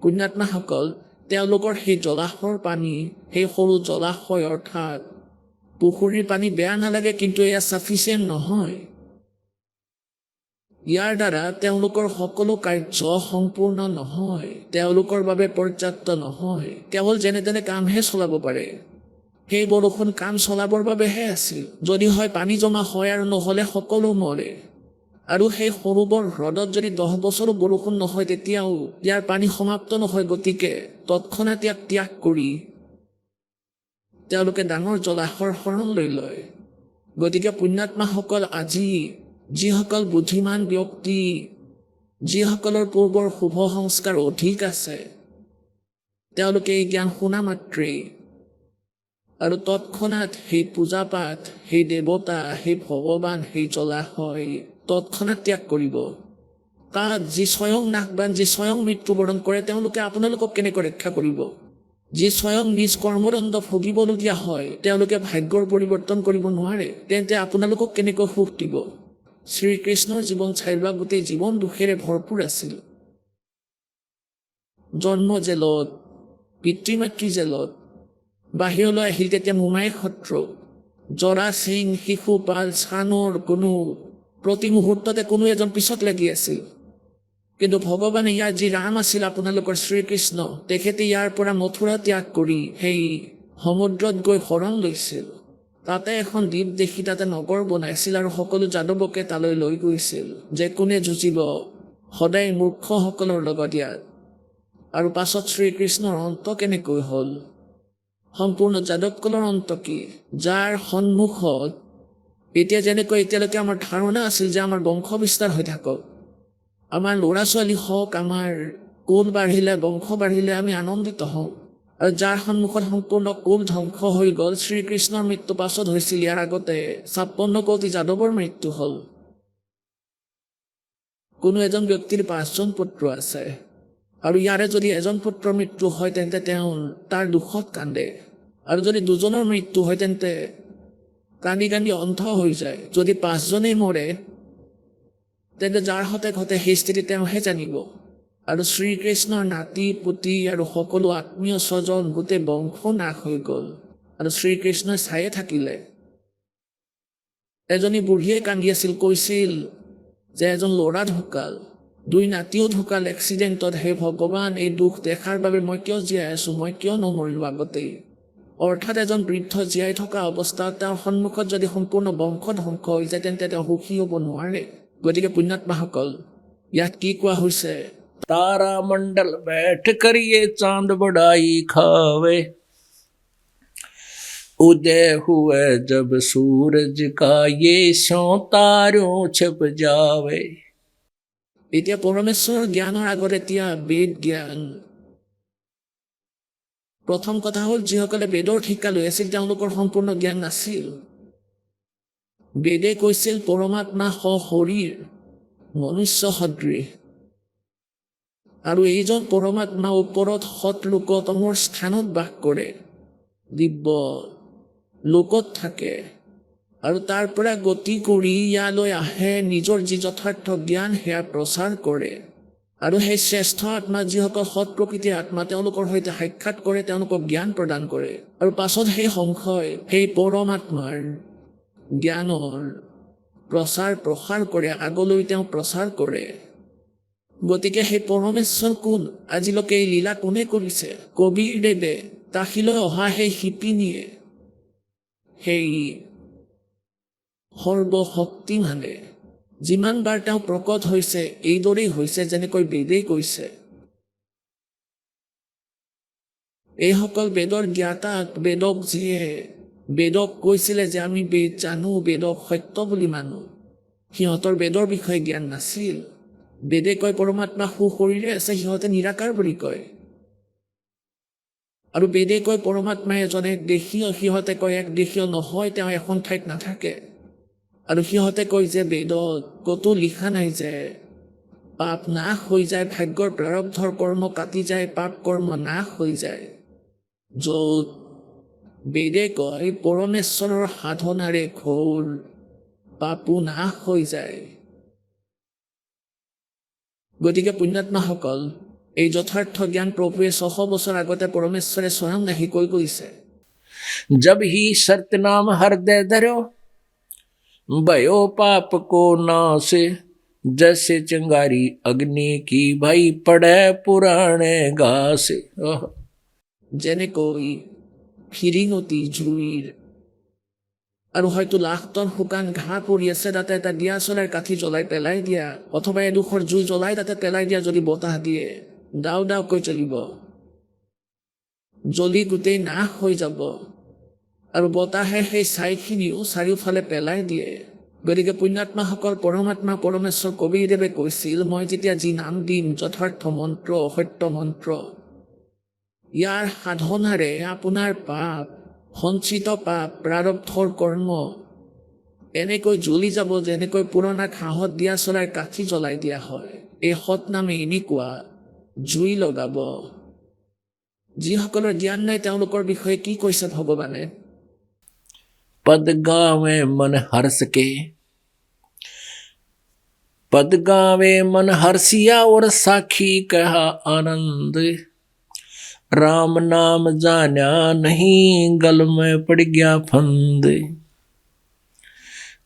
পুণ্যাত্মাসকল তেওঁলোকৰ সেই জলাশয়ৰ পানী সেই সৰু জলাশয় অৰ্থাৎ পুখুৰীৰ পানী বেয়া নালাগে, কিন্তু এয়া ছাফিচিয়েণ্ট নহয়। ইয়াৰ দ্বাৰা তেওঁলোকৰ সকলো কাৰ্য সম্পূৰ্ণ নহয়, তেওঁলোকৰ বাবে পৰ্যাপ্ত নহয়। কেৱল যেনে তেনে কামহে চলাব পাৰে। সেই বৰষুণ কাম চলাবৰ বাবেহে আছিল। যদি হয় পানী জমা হয় আৰু নহ'লে সকলো মৰে। আৰু সেই সৰুবৰ হ্ৰদত যদি 10 বছৰো বৰষুণ নহয় তেতিয়াও ইয়াৰ পানী সমাপ্ত নহয়, গতিকে তৎক্ষণাত ইয়াক ত্যাগ কৰি তেওঁলোকে ডাঙৰ জলাশয়ৰ শৰণ লৈ লয়। গতিকে পুণ্যাত্মাসকল আজি যিসকল বুদ্ধিমান ব্যক্তি, যিসকলৰ পূৰ্বৰ শুভ সংস্কাৰ অধিক আছে, তেওঁলোকে এই জ্ঞান শুনা মাত্ৰেই আৰু তৎক্ষণাৎ সেই পূজা পাঠ, সেই দেৱতা, সেই ভগৱান, সেই জলাশয় তৎক্ষণাৎ ত্যাগ কৰিব। তাত যি স্বয়ং নাশবান, যি স্বয়ং মৃত্যুবৰণ কৰে, তেওঁলোকে আপোনালোকক কেনেকৈ ৰক্ষা কৰিব? যি স্বয়ং নিজ কৰ্মদণ্ড ভুগিবলগীয়া হয়, তেওঁলোকে ভাগ্যৰ পৰিৱৰ্তন কৰিব নোৱাৰে, তেন্তে আপোনালোকক কেনেকৈ সুখ দিব? শ্ৰীকৃষ্ণৰ জীৱন চাইবা গোটেই জীৱন দুখেৰে ভৰপূৰ আছিল। জন্ম জেলত, পিতৃ মাতৃ জেলত, বাহিৰলৈ আহিল তেতিয়া মোমায়েক শত্ৰু, জৰা সিং, শিশুপাল, চানৰ কোনো প্ৰতি মুহূৰ্ততে কোনো এজন পিছত লাগি আছিল। কিন্তু ভগৱানে ইয়াৰ যি ৰাম আছিল আপোনালোকৰ শ্ৰীকৃষ্ণ, তেখেতে ইয়াৰ পৰা মথুৰা ত্যাগ কৰি সেই সমুদ্ৰত গৈ শৰণ লৈছিল। তাতে এখন দ্বীপ দেখি তাতে নগৰ বনাইছিল আৰু সকলো যাদৱকে তালৈ লৈ গৈছিল যে কোনে যুঁজিব সদায় মূৰ্খসকলৰ লগত ইয়াত। আৰু পাছত শ্ৰীকৃষ্ণৰ অন্ত কেনেকৈ হ'ল? সম্পূৰ্ণ যাদৱকুলৰ অন্ত কি? যাৰ সন্মুখত এতিয়া যেনেকৈ এতিয়ালৈকে আমাৰ ধাৰণা আছিল যে আমাৰ বংশ বিস্তাৰ হৈ থাকক, আমাৰ ল'ৰা ছোৱালী হওক, আমাৰ কুল বাঢ়িলে, বংশ বাঢ়িলে আমি আনন্দিত হওঁ, আৰু যাৰ সন্মুখত সম্পূৰ্ণ কুল ধ্বংস হৈ গ'ল। শ্ৰীকৃষ্ণৰ মৃত্যু পাছত হৈছিল, ইয়াৰ আগতে 56 কোটি যাদৱৰ মৃত্যু হ'ল। কোনো এজন ব্যক্তিৰ 5জন পুত্ৰ আছে আৰু ইয়াৰে যদি এজন পুত্ৰৰ মৃত্যু হয় তেন্তে তেওঁ তাৰ দুখত কান্দে, আৰু যদি 2জনৰ মৃত্যু হয় তেন্তে কান্দি কান্দি অন্ধ হৈ যায়। যদি 5জনেই মৰে তেন্তে যাৰ হতে ঘটে সেই স্থিতি তেওঁহে জানিব। আৰু শ্ৰীকৃষ্ণৰ নাতি পুতি আৰু সকলো আত্মীয় স্বজন গোটেই বংশ নাশ হৈ গ'ল, আৰু শ্ৰীকৃষ্ণই চায়ে থাকিলে। এজনী বুঢ়ীয়ে কান্দি আছিল, কৈছিল যে এজন ল'ৰা ঢুকাল, 2 নাতিও ঢুকাল এক্সিডেণ্টত। হে ভগৱান, এই দুখ দেখাৰ বাবে মই কিয় জীয়াই আছোঁ? মই কিয় নমৰিলোঁ আগতেই? অৰ্থাৎ এজন বৃদ্ধ জীয়াই থকা অৱস্থাত তেওঁৰ সন্মুখত যদি সম্পূৰ্ণ বংশ ধ্বংস হৈ যায় তেন্তে তেওঁ সুখী হ'ব নোৱাৰে। গতিকে পুণ্যাত্মাসকল, ইয়াত কি কোৱা হৈছে? तारा मंडल बैठ कर ये चांद बड़ाई खावे, उदय हुए जब सूरज का ये स्यों तारों छिप जावे। এতিয়া পৰমেশ্বৰৰ জ্ঞানৰ আগত এতিয়া বেদ জ্ঞান। প্ৰথম কথা হ'ল, যিসকলে বেদৰ শিক্ষা লৈ আছিল তেওঁলোকৰ সম্পূৰ্ণ জ্ঞান নাছিল। বেদে কৈছিল পৰমাত্মা সশৰীৰ, মনুষ্য সদৃশ, আৰু এইজন পৰমাত্মা ওপৰত সৎ লোকতমৰ স্থানত বাস কৰে, দিব্য লোকত থাকে, আৰু তাৰ পৰা গতি কৰি ইয়ালৈ আহে, নিজৰ যি যথাৰ্থ জ্ঞান সেয়া প্ৰচাৰ কৰে। আৰু সেই শ্ৰেষ্ঠ আত্মা, যিসকল সৎ প্ৰকৃতিৰ আত্মা, তেওঁলোকৰ সৈতে সাক্ষাৎ কৰে, তেওঁলোকক জ্ঞান প্ৰদান কৰে, আৰু পাছত সেই সংশয় সেই পৰমাত্মাৰ জ্ঞানৰ প্ৰচাৰ প্ৰসাৰ কৰে, আগলৈ তেওঁ প্ৰচাৰ কৰে। গতিকে সেই পৰমেশ্বৰ কোন? আজিলৈকে এই লীলা কোনে কৰিছে? কবিৰদেৱে, কাশীলৈ অহা সেই শিপিনীয়ে, সেই সৰ্বশক্তিমানে যিমানবাৰ তেওঁ প্ৰকট হৈছে, এইদৰেই হৈছে যেনেকৈ বেদেই কৈছে। এইসকল বেদৰ জ্ঞাতা, বেদক যিয়ে বেদক কৈছিলে যে আমি বেদ জানো, বেদক সত্য বুলি মানো, সিহঁতৰ বেদৰ বিষয়ে জ্ঞান নাছিল। বেদে কয় পৰমাত্মা সুশৰীৰে আছে, সিহঁতে নিৰাকাৰ বুলি কয়। আৰু বেদে কয় পৰমাত্মা এজন একদেশীয়, সিহঁতে কয় একদেশীয় নহয়, তেওঁ এখন ঠাইত নাথাকে। আৰু সিহঁতে কয় যে বেদত ক'তো লিখা নাই যে পাপ নাশ হৈ যায়, ভাগ্যৰ প্ৰাৰব্ধৰ কৰ্ম কাটি যায়, পাপ কৰ্ম নাশ হৈ যায়। য'ত বেদে কয় পৰমেশ্বৰৰ সাধনাৰে ঘোৰ পাপো নাশ হৈ যায়। গতিকে পুণ্যাত্মাসকল, এই যথাৰ্থ জ্ঞান প্ৰভুৱে 600 বছৰ আগতে পৰমেশ্বৰে স্বয়ং আহি কৈ গৈছে। जब ही सत्यनाम हृदय धरो, भयो पाप को नासे, जैसे चिंगारी अग्नि की भाई पड़े पुराणे घासे। যেনেকৈ ফিৰিঙতি জুইৰ, আৰু হয়তো লাখটন শুকান ঘাঁহ পৰি আছে, তাতে এটা দিয়া চলাৰ কাঠি জ্বলাই পেলাই দিয়া, অথবা এডোখৰ জুই জ্বলাই তাতে পেলাই দিয়া, যদি বতাহ দিয়ে ডাও ডাওকৈ জ্বলিব, জ্বলি গোটেই নাশ হৈ যাব। আৰু বতাহে সেই ছাইখিনিও চাৰিওফালে পেলাই দিয়ে, গতিকে পুণ্যাত্মাসকল পৰমাত্মা পৰমেশ্বৰ কবিৰদেৱে কৈছিল, মই যেতিয়া যি নাম দিম যথাৰ্থ মন্ত্ৰ সত্য মন্ত্ৰ, ইয়াৰ সাধনাৰে আপোনাৰ পাপ সঞ্চিত পাপ প্ৰাৰব্ধৰ কৰ্ম এনেকৈ জ্বলি যাব যেনেকৈ পুৰণা ঘাঁহত দিয়া চলাৰ কাঠি জ্বলাই দিয়া হয়। এই সৎনামে এনেকুৱা জুই লগাব। যিসকলৰ জ্ঞান নাই তেওঁলোকৰ বিষয়ে কি কৈছে ভগৱানে? पद गावे मन हर्ष के, पद गावे मन हर्षिया और साखी कहा आनंद, राम नाम जाना नहीं गल में पड़ गया फंद,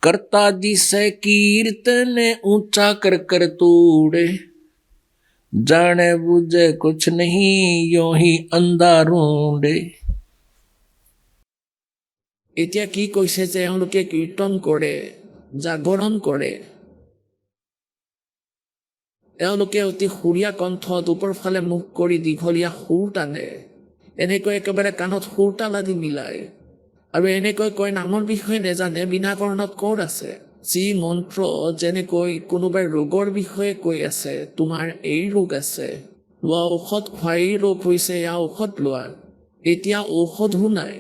करता जिसे कीर्तन ऊंचा कर कर तोड़े, जाने बुझे कुछ नहीं यो ही अंधा ढूंढे। এতিয়া কি কৈছে যে এওঁলোকে কীৰ্তন কৰে, জাগৰণ কৰে, এওঁলোকে অতি সুৰীয়া কণ্ঠত ওপৰ ফালে মুখ কৰি দীঘলীয়া সুৰ টানে, এনেকৈ একেবাৰে কাণত সুৰ তাল আদি মিলায় আৰু এনেকৈ কয় নামৰ বিষয়ে নেজানে বিনাকৰণত ক'ত আছে। যি মন্ত্ৰ যেনেকৈ কোনোবাই ৰোগৰ বিষয়ে কৈ আছে, তোমাৰ এই ৰোগ আছে, লোৱা ঔষধ খুৱাই ৰোগ হৈছে, এয়া ঔষধ লোৱা, এতিয়া ঔষধো নাই।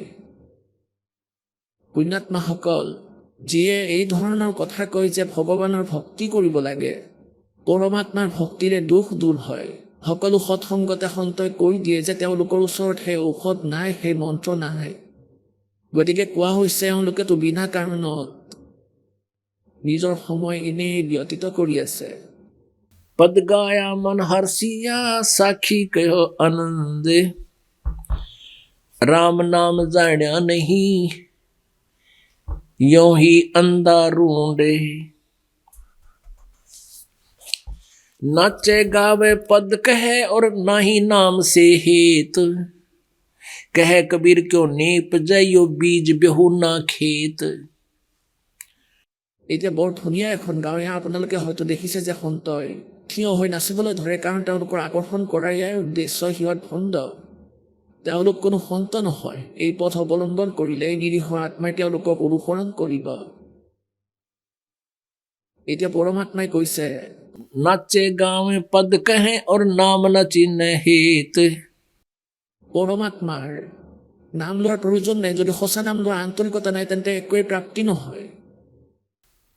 পুণ্যাত্মাসকল যিয়ে এই ধৰণৰ কথা কয় যে ভগৱানৰ ভক্তি কৰিব লাগে, পৰমাত্মাৰ ভক্তিৰে দুখ দূৰ হয়, সকলো সৎসংগতে সন্তই কৈ দিয়ে যে তেওঁলোকৰ ওচৰত সেই ঔষধ নাই, সেই মন্ত্ৰ নাই। গতিকে কোৱা হৈছে এওঁলোকেতো বিনা কাৰণত নিজৰ সময় এনেই ব্যতীত কৰি আছে। पद गाया मन हर्षिया साखी कहो आनंद, राम नाम जाना नहीं यो ही अंधा ढूंढे, नाचे गावे पद कहे और नाही नाम से हेत, कहे कबीर क्यों नीप जाइयो बीज बेहू ना खेत। এতিয়া বৰ ধুনীয়া এখন গাঁও। এয়া আপোনালোকে হয়তো দেখিছে যে সন্তই থিয় হৈ নাচিবলৈ ধৰে, কাৰণ তেওঁলোকৰ আকৰ্ষণ কৰাৰ ইয়াৰ উদ্দেশ্য সিহঁত ভণ্ড, তেওঁলোক কোনো সন্ত নহয়। এই পথ অৱলম্বন কৰিলে নিৰীহ আত্মাই তেওঁলোকক অনুসৰণ কৰিব। এতিয়া পৰমাত্মাই কৈছে, नाचे गावे पद कहे और नाम न चिन्ह हेत, পৰমাত্মাৰ নাম লোৱাৰ প্ৰয়োজন নাই। যদি সঁচা নাম লোৱাৰ আন্তৰিকতা নাই তেন্তে একোৱেই প্ৰাপ্তি নহয়।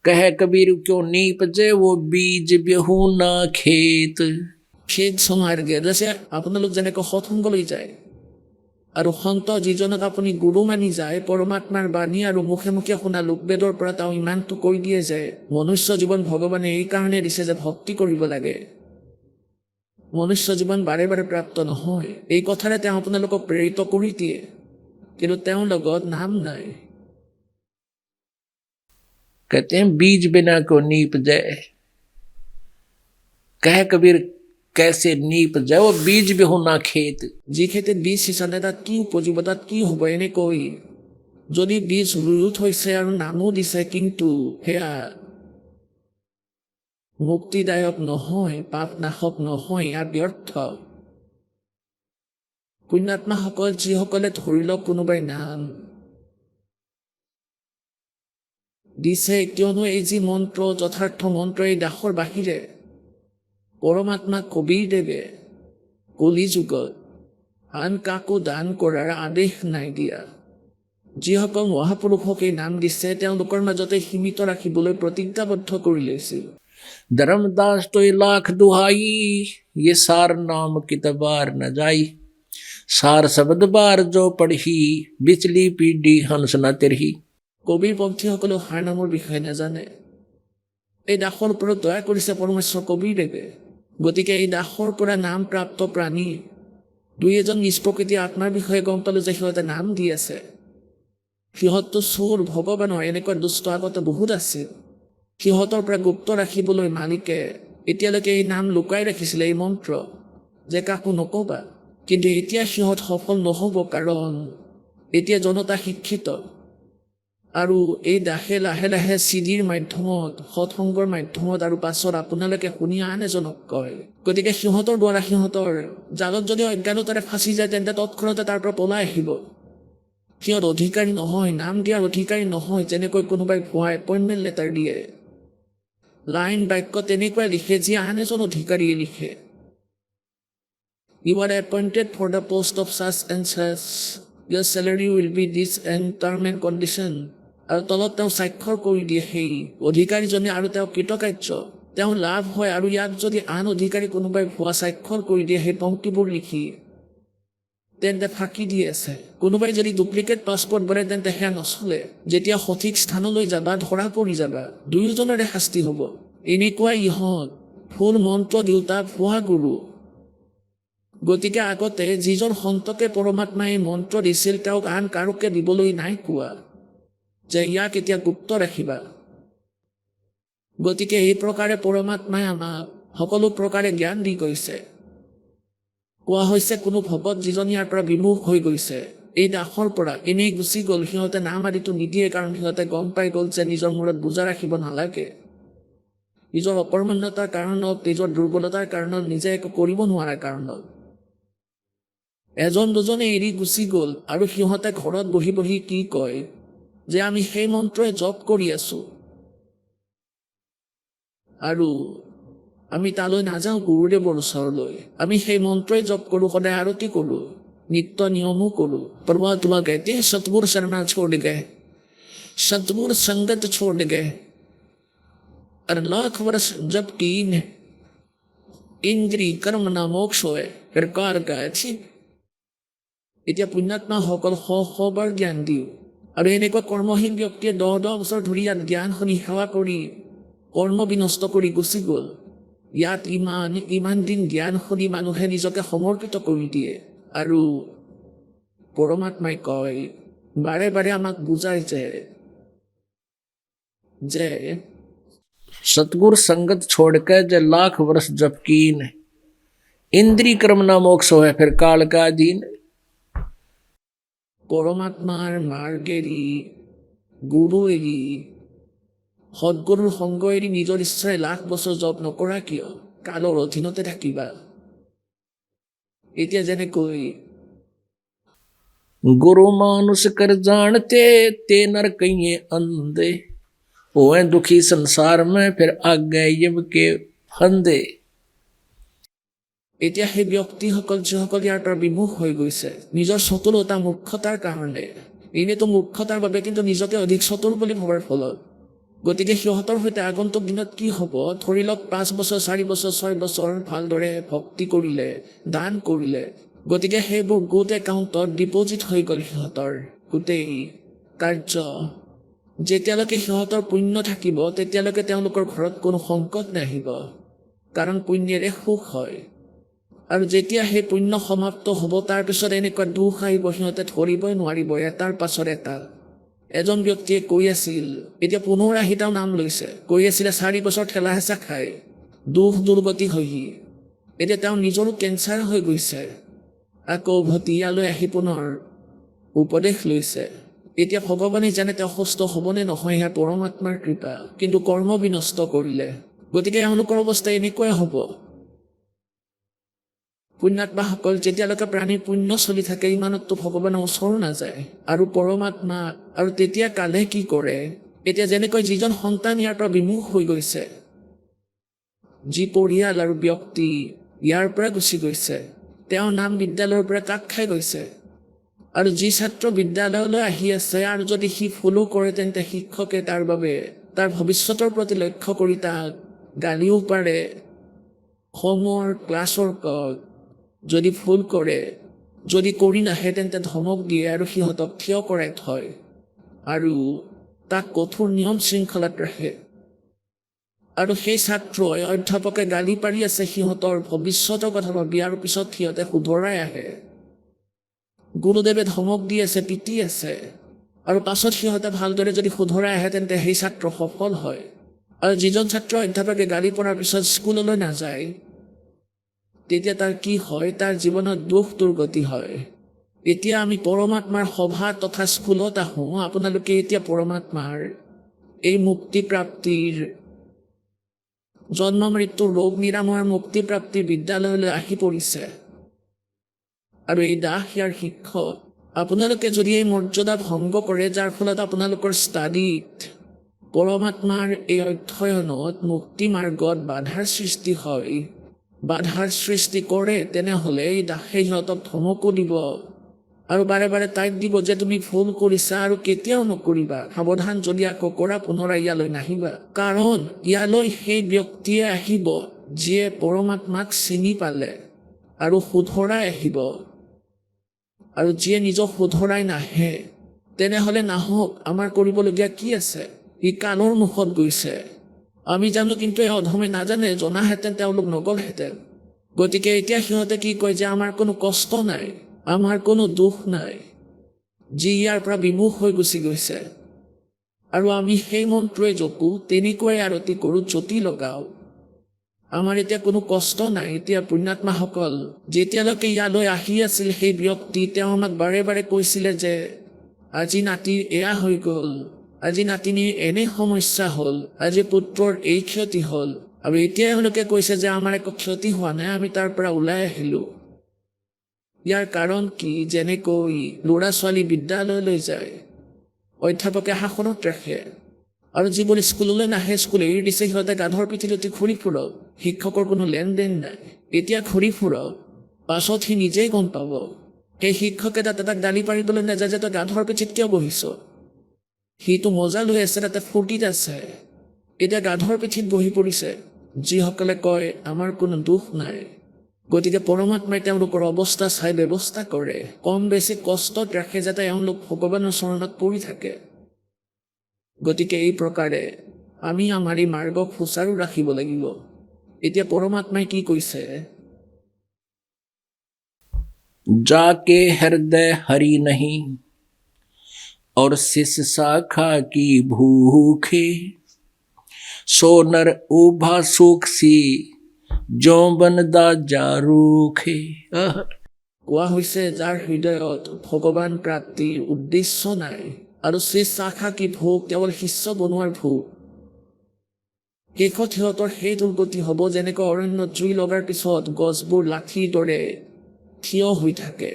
कहे कबीर क्यों नीप जाए वो बीज बेहू ना खेत। খেদ সমাৰ্গে যে আপোনালোক যেনেকৈ সৎসংগলৈ যায় আৰু সন্ত যিজনক আপুনি গুৰু মানি যায়, পৰমাত্মাৰ বাণী আৰু মুখে মুখে শুনা লোকবেদৰ পৰা তেওঁ ইমানটো কৈ দিয়ে যে মনুষ্য জীৱন ভগৱানে এই কাৰণে দিছে যে ভক্তি কৰিব লাগে, মনুষ্য জীৱন বাৰে বাৰে প্ৰাপ্ত নহয়। এই কথাৰে তেওঁ আপোনালোকক প্ৰেৰিত কৰি দিয়ে, কিন্তু তেওঁৰ লগত নাম নাই। कहते हैं बीज बिना को नीप जाए, कहे कबीर कैसे नीप जाए वो बीज भी होना खेत। যি খেতিত বীজ সিঁচালে তাত কি উপজিব, তাত কি হ'ব এনেকৈ যদি বীজ ৰুই থৈছে আৰু নামো দিছে, কিন্তু সেয়া মুক্তিদায়ক নহয়, পাপ নাশক নহয়, ইয়াৰ ব্যৰ্থ। পুণ্যাত্মাসকল যিসকলে ধৰি লওক কোনোবাই নাম দিছে, কিয়নো এই যি মন্ত্ৰ যথাৰ্থ মন্ত্ৰ, এই দাসৰ বাহিৰে পৰমাত্মা কবিৰদেৱে কলি যুগত আন কাকো দান কৰাৰ আদেশ নাই দিয়া। যিসকল মহাপুৰুষক এই নাম দিছে তেওঁলোকৰ মাজতে সীমিত ৰাখিবলৈ প্ৰতিজ্ঞাবদ্ধ কৰি লৈছিল। धर्मदास तो लाख दुहाई, ये सार नाम कितबार न जाई, सार शब्द बार जो पढ़ी, बिचली पीढ़ी हंस न तिरही। কবিৰ পন্থীসকলেও সাৰ নামৰ বিষয়ে নাজানে। এই দাসৰ ওপৰত দয়া কৰিছে পৰমেশ্বৰ কবিৰদেৱে। গতিকে এই দাসৰ পৰা নাম প্ৰাপ্ত প্ৰাণী দুই এজন নিজ প্ৰকৃতি আত্মাৰ বিষয়ে গম পালোঁ যে সিহঁতে নাম দি আছে। সিহঁতটো চোৰ, ভগৱানৰ এনেকুৱা দুষ্ট আগতে বহুত আছিল। সিহঁতৰ পৰা গুপ্ত ৰাখিবলৈ মালিকে এতিয়ালৈকে এই নাম লুকাই ৰাখিছিলে, এই মন্ত্ৰ যে কাকো নকবা। কিন্তু এতিয়া সিহঁত সফল নহ'ব, কাৰণ এতিয়া জনতা শিক্ষিত আৰু এই দাসে লাহে লাহে চিডিৰ মাধ্যমত, সৎসংগৰ মাধ্যমত আৰু পাছত আপোনালোকে শুনি আন এজনক কয়। গতিকে সিহঁতৰ দ্বাৰা সিহঁতৰ জালত যদি অজ্ঞানতাৰে ফাঁচি যায় তেন্তে তৎক্ষণতে তাৰ পৰা পলাই আহিব। সিহঁত অধিকাৰী নহয়, নাম দিয়াৰ অধিকাৰী নহয়, যেনেকৈ কোনোবাই ভুৱা এপইণ্টমেণ্ট লেটাৰ দিয়ে। লাইন বাক্য তেনেকুৱাই লিখে যি আন এজন অধিকাৰীয়ে লিখে। You are appointed for the post of such and such. Your salary will be this and term and condition. আৰু তলত তেওঁ স্বাক্ষৰ কৰি দিয়ে সেই অধিকাৰীজনে আৰু তেওঁ কৃতকাৰ্য, তেওঁ লাভ হয়। আৰু ইয়াত যদি আন অধিকাৰী কোনোবাই ভুৱা স্বাক্ষৰ কৰি দিয়ে সেই পংক্তিবোৰ লিখি, তেন্তে ফাঁকি দি আছে। কোনোবাই যদি ডুপ্লিকেট পাছপৰ্ট বনায় তেন্তে সেয়া নচলে। যেতিয়া সঠিক স্থানলৈ যাবা ধৰা পৰি যাবা, দুয়োজনৰে শাস্তি হ'ব। এনেকুৱাই ইহঁত ফুল মন্ত্ৰ দেউতা ভুৱা গুৰু। গতিকে আগতে যিজন সন্তকে পৰমাত্মাই মন্ত্ৰ দিছিল তেওঁক আন কাৰোকে দিবলৈ নাই কোৱা যে ইয়াক এতিয়া গুপ্ত ৰাখিবা। গতিকে এই প্ৰকাৰে পৰমাত্মাই আমাক সকলো প্ৰকাৰে জ্ঞান দি গৈছে। কোৱা হৈছে কোনো ভকত যিজন ইয়াৰ পৰা বিমুখ হৈ গৈছে, এই দাসৰ পৰা এনেই গুচি গ'ল, সিহঁতে নাম আদিটো নিদিয়ে কাৰণ সিহঁতে গম পাই গ'ল যে নিজৰ মূৰত বোজা ৰাখিব নালাগে। নিজৰ অকৰ্মণ্যতাৰ কাৰণত, নিজৰ দুৰ্বলতাৰ কাৰণত, নিজে একো কৰিব নোৱাৰাৰ কাৰণত এজন দুজনে এৰি গুচি গ'ল। আৰু সিহঁতে ঘৰত বহি বহি কি কয় যে আমি সেই মন্ত্ৰই জপ কৰি আছো আৰু আমি তালৈ নাযাওঁ গুৰুদেৱৰ ওচৰলৈ। আমি সেই মন্ত্ৰই জপ কৰোঁ, সদায় আৰতি কৰোঁ, নিত্য নিয়মো কৰোঁ। परमात्मा कहते हैं सतगुरु शरणा छोड़ गए, सतगुरु संगत छोड़ गए, और लाख वर्ष जब कीन इंद्री कर्म ना मोक्ष होए फिर कार गाय थी। এতিয়া পুণ্যাত্মাসকল শ শবাৰ জ্ঞান দিওঁ আৰু এনেকুৱা কৰ্মহীন ব্যক্তিয়ে 10 বছৰ ধৰি ইয়াত জ্ঞান শুনি সেৱা কৰি কৰ্ম বিনষ্ট কৰি গুচি গ'ল। ইয়াত ইমান দিন জ্ঞান শুনি মানুহে নিজকে সমৰ্পিত কৰি দিয়ে। আৰু পৰমাত্মাই কয়, বাৰে বাৰে আমাক বুজায় যে सतगुर संगत छोड़ के जे लाख वर्ष जप कीन, इंद्री कर्म ना मोक्ष होए फिर काल का अधीन। পৰমাত্মাৰ মাৰ্গ এৰি, গুৰু এৰি, সদগুৰুৰ সংগ এৰি নিজৰ ইচ্ছাৰে লাখ বছৰ জপ নকৰা কিয়? কালৰ অধীনতে থাকিবা। এতিয়া যেনেকৈ गुरु मानुष कर जानते ते नर कहिए अंधे, होए दुखी संसार में फिर आगे यम के फंदे। এতিয়া সেই ব্যক্তিসকল যিসকল ইয়াৰ পৰা বিমুখ হৈ গৈছে নিজৰ চতুৰতা মূৰ্খতাৰ কাৰণে, এনেতো মূৰ্খতাৰ বাবে কিন্তু নিজকে অধিক চতুৰ বুলি ভবাৰ ফলত, গতিকে সিহঁতৰ সৈতে আগন্তুক দিনত কি হ'ব? ধৰি লওক 5 বছৰ 4 বছৰ 6 বছৰ ভালদৰে ভক্তি কৰিলে, দান কৰিলে, গতিকে সেইবোৰ গোট একাউণ্টত ডিপজিট হৈ গ'ল সিহঁতৰ গোটেই কাৰ্য। যেতিয়ালৈকে সিহঁতৰ পুণ্য থাকিব তেতিয়ালৈকে তেওঁলোকৰ ঘৰত কোনো সংকট নাহিব, কাৰণ পুণ্যেৰে সুখ হয়। আৰু যেতিয়া সেই পুণ্য সমাপ্ত হ'ব তাৰপিছত এনেকুৱা দুখ আহিব সিহঁতে ধৰিবই নোৱাৰিব এটাৰ পাছত এটা। এজন ব্যক্তিয়ে কৈ আছিল, এতিয়া 15-20টাও নাম লৈছে, কৈ আছিলে 4 বছৰ ঠেলা হেঁচা খাই দুখ দুৰ্গতি হৈ এতিয়া তেওঁ নিজৰো কেঞ্চাৰ হৈ গৈছে, আকৌ উভতি ইয়ালৈ আহি পুনৰ উপদেশ লৈছে। এতিয়া ভগৱানে জানে তেওঁ সুস্থ হ'বনে নহয়, সেয়া পৰমাত্মাৰ কৃপা, কিন্তু কৰ্ম বিনষ্ট কৰিলে। গতিকে এওঁলোকৰ অৱস্থা এনেকুৱাই হ'ব। পুণ্যাত্মাসকল যেতিয়ালৈকে প্ৰাণীৰ পুণ্য চলি থাকে ইমানততো ভগৱানৰ ওচৰ নাযায় আৰু পৰমাত্মা। আৰু তেতিয়া কালে কি কৰে? এতিয়া যেনেকৈ যিজন সন্তান ইয়াৰ পৰা বিমুখ হৈ গৈছে, যি পৰিয়াল আৰু ব্যক্তি ইয়াৰ পৰা গুচি গৈছে, তেওঁৰ নাম বিদ্যালয়ৰ পৰা কাট খাই গৈছে। আৰু যি ছাত্ৰ বিদ্যালয়লৈ আহি আছে আৰু যদি সি ফলো কৰে তেন্তে শিক্ষকে তাৰ বাবে তাৰ ভৱিষ্যতৰ প্ৰতি লক্ষ্য কৰি তাক গালিও পাৰে। হোমৱৰ্ক ক্লাছৰ যদি ভুল কৰে, যদি কৰি নাহে তেন্তে ধমক দিয়ে আৰু সিহঁতক থিয় কৰাই থয় আৰু তাক কঠোৰ নিয়ম শৃংখলাত ৰাখে। আৰু সেই ছাত্ৰই অধ্যাপকে গালি পাৰি আছে সিহঁতৰ ভৱিষ্যতৰ কথা ভাবি, আৰু পিছত সিহঁতে শুধৰাই আহে। গুৰুদেৱে ধমক দি আছে, পিটি আছে, আৰু পাছত সিহঁতে ভালদৰে যদি শুধৰাই আহে তেন্তে সেই ছাত্ৰ সফল হয়। আৰু যিজন ছাত্ৰ অধ্যাপকে গালি পৰাৰ পিছত স্কুললৈ নাযায় তেতিয়া তাৰ কি হয়? তাৰ জীৱনত দুখ দুৰ্গতি হয়। এতিয়া আমি পৰমাত্মাৰ সভা তথা স্কুলত আহোঁ। আপোনালোকে এতিয়া পৰমাত্মাৰ এই মুক্তি প্ৰাপ্তিৰ, জন্ম মৃত্যু ৰোগ নিৰাময়ৰ মুক্তি প্ৰাপ্তিৰ বিদ্যালয়লৈ আহি পৰিছে। আৰু এই দাস ইয়াৰ শিক্ষক। আপোনালোকে যদি এই মৰ্যাদা ভংগ কৰে, যাৰ ফলত আপোনালোকৰ ষ্টাডিত, পৰমাত্মাৰ এই অধ্যয়নত, মুক্তি মাৰ্গত বাধাৰ সৃষ্টি হয়, বাধাৰ সৃষ্টি কৰে, তেনেহ'লে এই দাসে সিহঁতক ধমকো দিব আৰু বাৰে বাৰে তাইক দিব যে তুমি ভুল কৰিছা আৰু কেতিয়াও নকৰিবা, সাৱধান, যদি আকৌ কৰা পুনৰাই ইয়ালৈ নাহিবা। কাৰণ ইয়ালৈ সেই ব্যক্তিয়ে আহিব যিয়ে পৰমাত্মাক চিনি পালে আৰু শুধৰাই আহিব, আৰু যিয়ে নিজক শুধৰাই নাহে তেনেহ'লে নাহক, আমাৰ কৰিবলগীয়া কি আছে? ই কাণৰ মুখত গৈছে, আমি জানো, কিন্তু এই অধমে নাজানে, জনাহেঁতেন তেওঁলোক নগ'লহেঁতেন। গতিকে এতিয়া সিহঁতে কি কয় যে আমাৰ কোনো কষ্ট নাই, আমাৰ কোনো দুখ নাই, যি ইয়াৰ পৰা বিমুখ হৈ গুচি গৈছে, আৰু আমি সেই মন্ত্ৰই জপো, তেনেকুৱাই আৰতি কৰোঁ, জ্যোতি লগাওঁ, আমাৰ এতিয়া কোনো কষ্ট নাই। এতিয়া পুণ্যাত্মাসকল, যেতিয়ালৈকে ইয়ালৈ আহি আছিল সেই ব্যক্তি, তেওঁ আমাক বাৰে বাৰে কৈছিলে যে আজি নাতি এয়া হৈ গ'ল, আজি নাতিনীৰ এনে সমস্যা হ'ল, আজি পুত্ৰৰ এই ক্ষতি হ'ল, আৰু এতিয়া এওঁলোকে কৈছে যে আমাৰ একো ক্ষতি হোৱা নাই, আমি তাৰ পৰা ওলাই আহিলোঁ। ইয়াৰ কাৰণ কি? যেনেকৈ ল'ৰা ছোৱালী বিদ্যালয়লৈ যায়, অধ্যাপকে শাসনত ৰাখে, আৰু যিবোৰ স্কুললৈ নাহে, স্কুল এৰি দিছে, সিহঁতে গাধৰ পিঠিত উঠি ঘূৰি ফুৰক, শিক্ষকৰ কোনো লেনদেন নাই, এতিয়া ঘূৰি ফুৰক, পাছত সি নিজেই গম পাব। সেই শিক্ষকে তাত তাক গালি পাৰিবলৈ নাযায় যে তই গাধৰ পিঠিত কিয় বহিছ, সিটো মজা লৈ আছে, তাতে ফূৰ্তিত আছে, এতিয়া গাধৰ পিঠিত বহি পৰিছে। যিসকলে কয় আমাৰ কোনো দুখ নাই, গতিকে পৰমাত্মাই তেওঁলোকৰ অৱস্থা চাই ব্যৱস্থা কৰে, কম বেছি কষ্টত ৰাখে, যাতে এওঁলোক ভগৱানৰ চৰণত পৰি থাকে। গতিকে এই প্ৰকাৰে আমি আমাৰ এই মাৰ্গক সুচাৰু ৰাখিব লাগিব। এতিয়া পৰমাত্মাই কি কৈছে? जाके हृदय हरि नहीं और शिष शाखा की भूखे, सो नर उभा सुख सी जो बनदा जारूखे। কোৱা হৈছে যাৰ হৃদয়ত ভগৱান প্ৰাপ্তিৰ উদ্দেশ্য নাই আৰু শ্ৰী শাখা কি ভোগ, কেৱল শিষ্য বনোৱাৰ ভোগ, শেষত সিহঁতৰ সেই দুৰ্গতি হ'ব যেনেকৈ অৰণ্যত জুই লগাৰ পিছত গছবোৰ লাঠিৰ দৰে থিয় হৈ থাকে,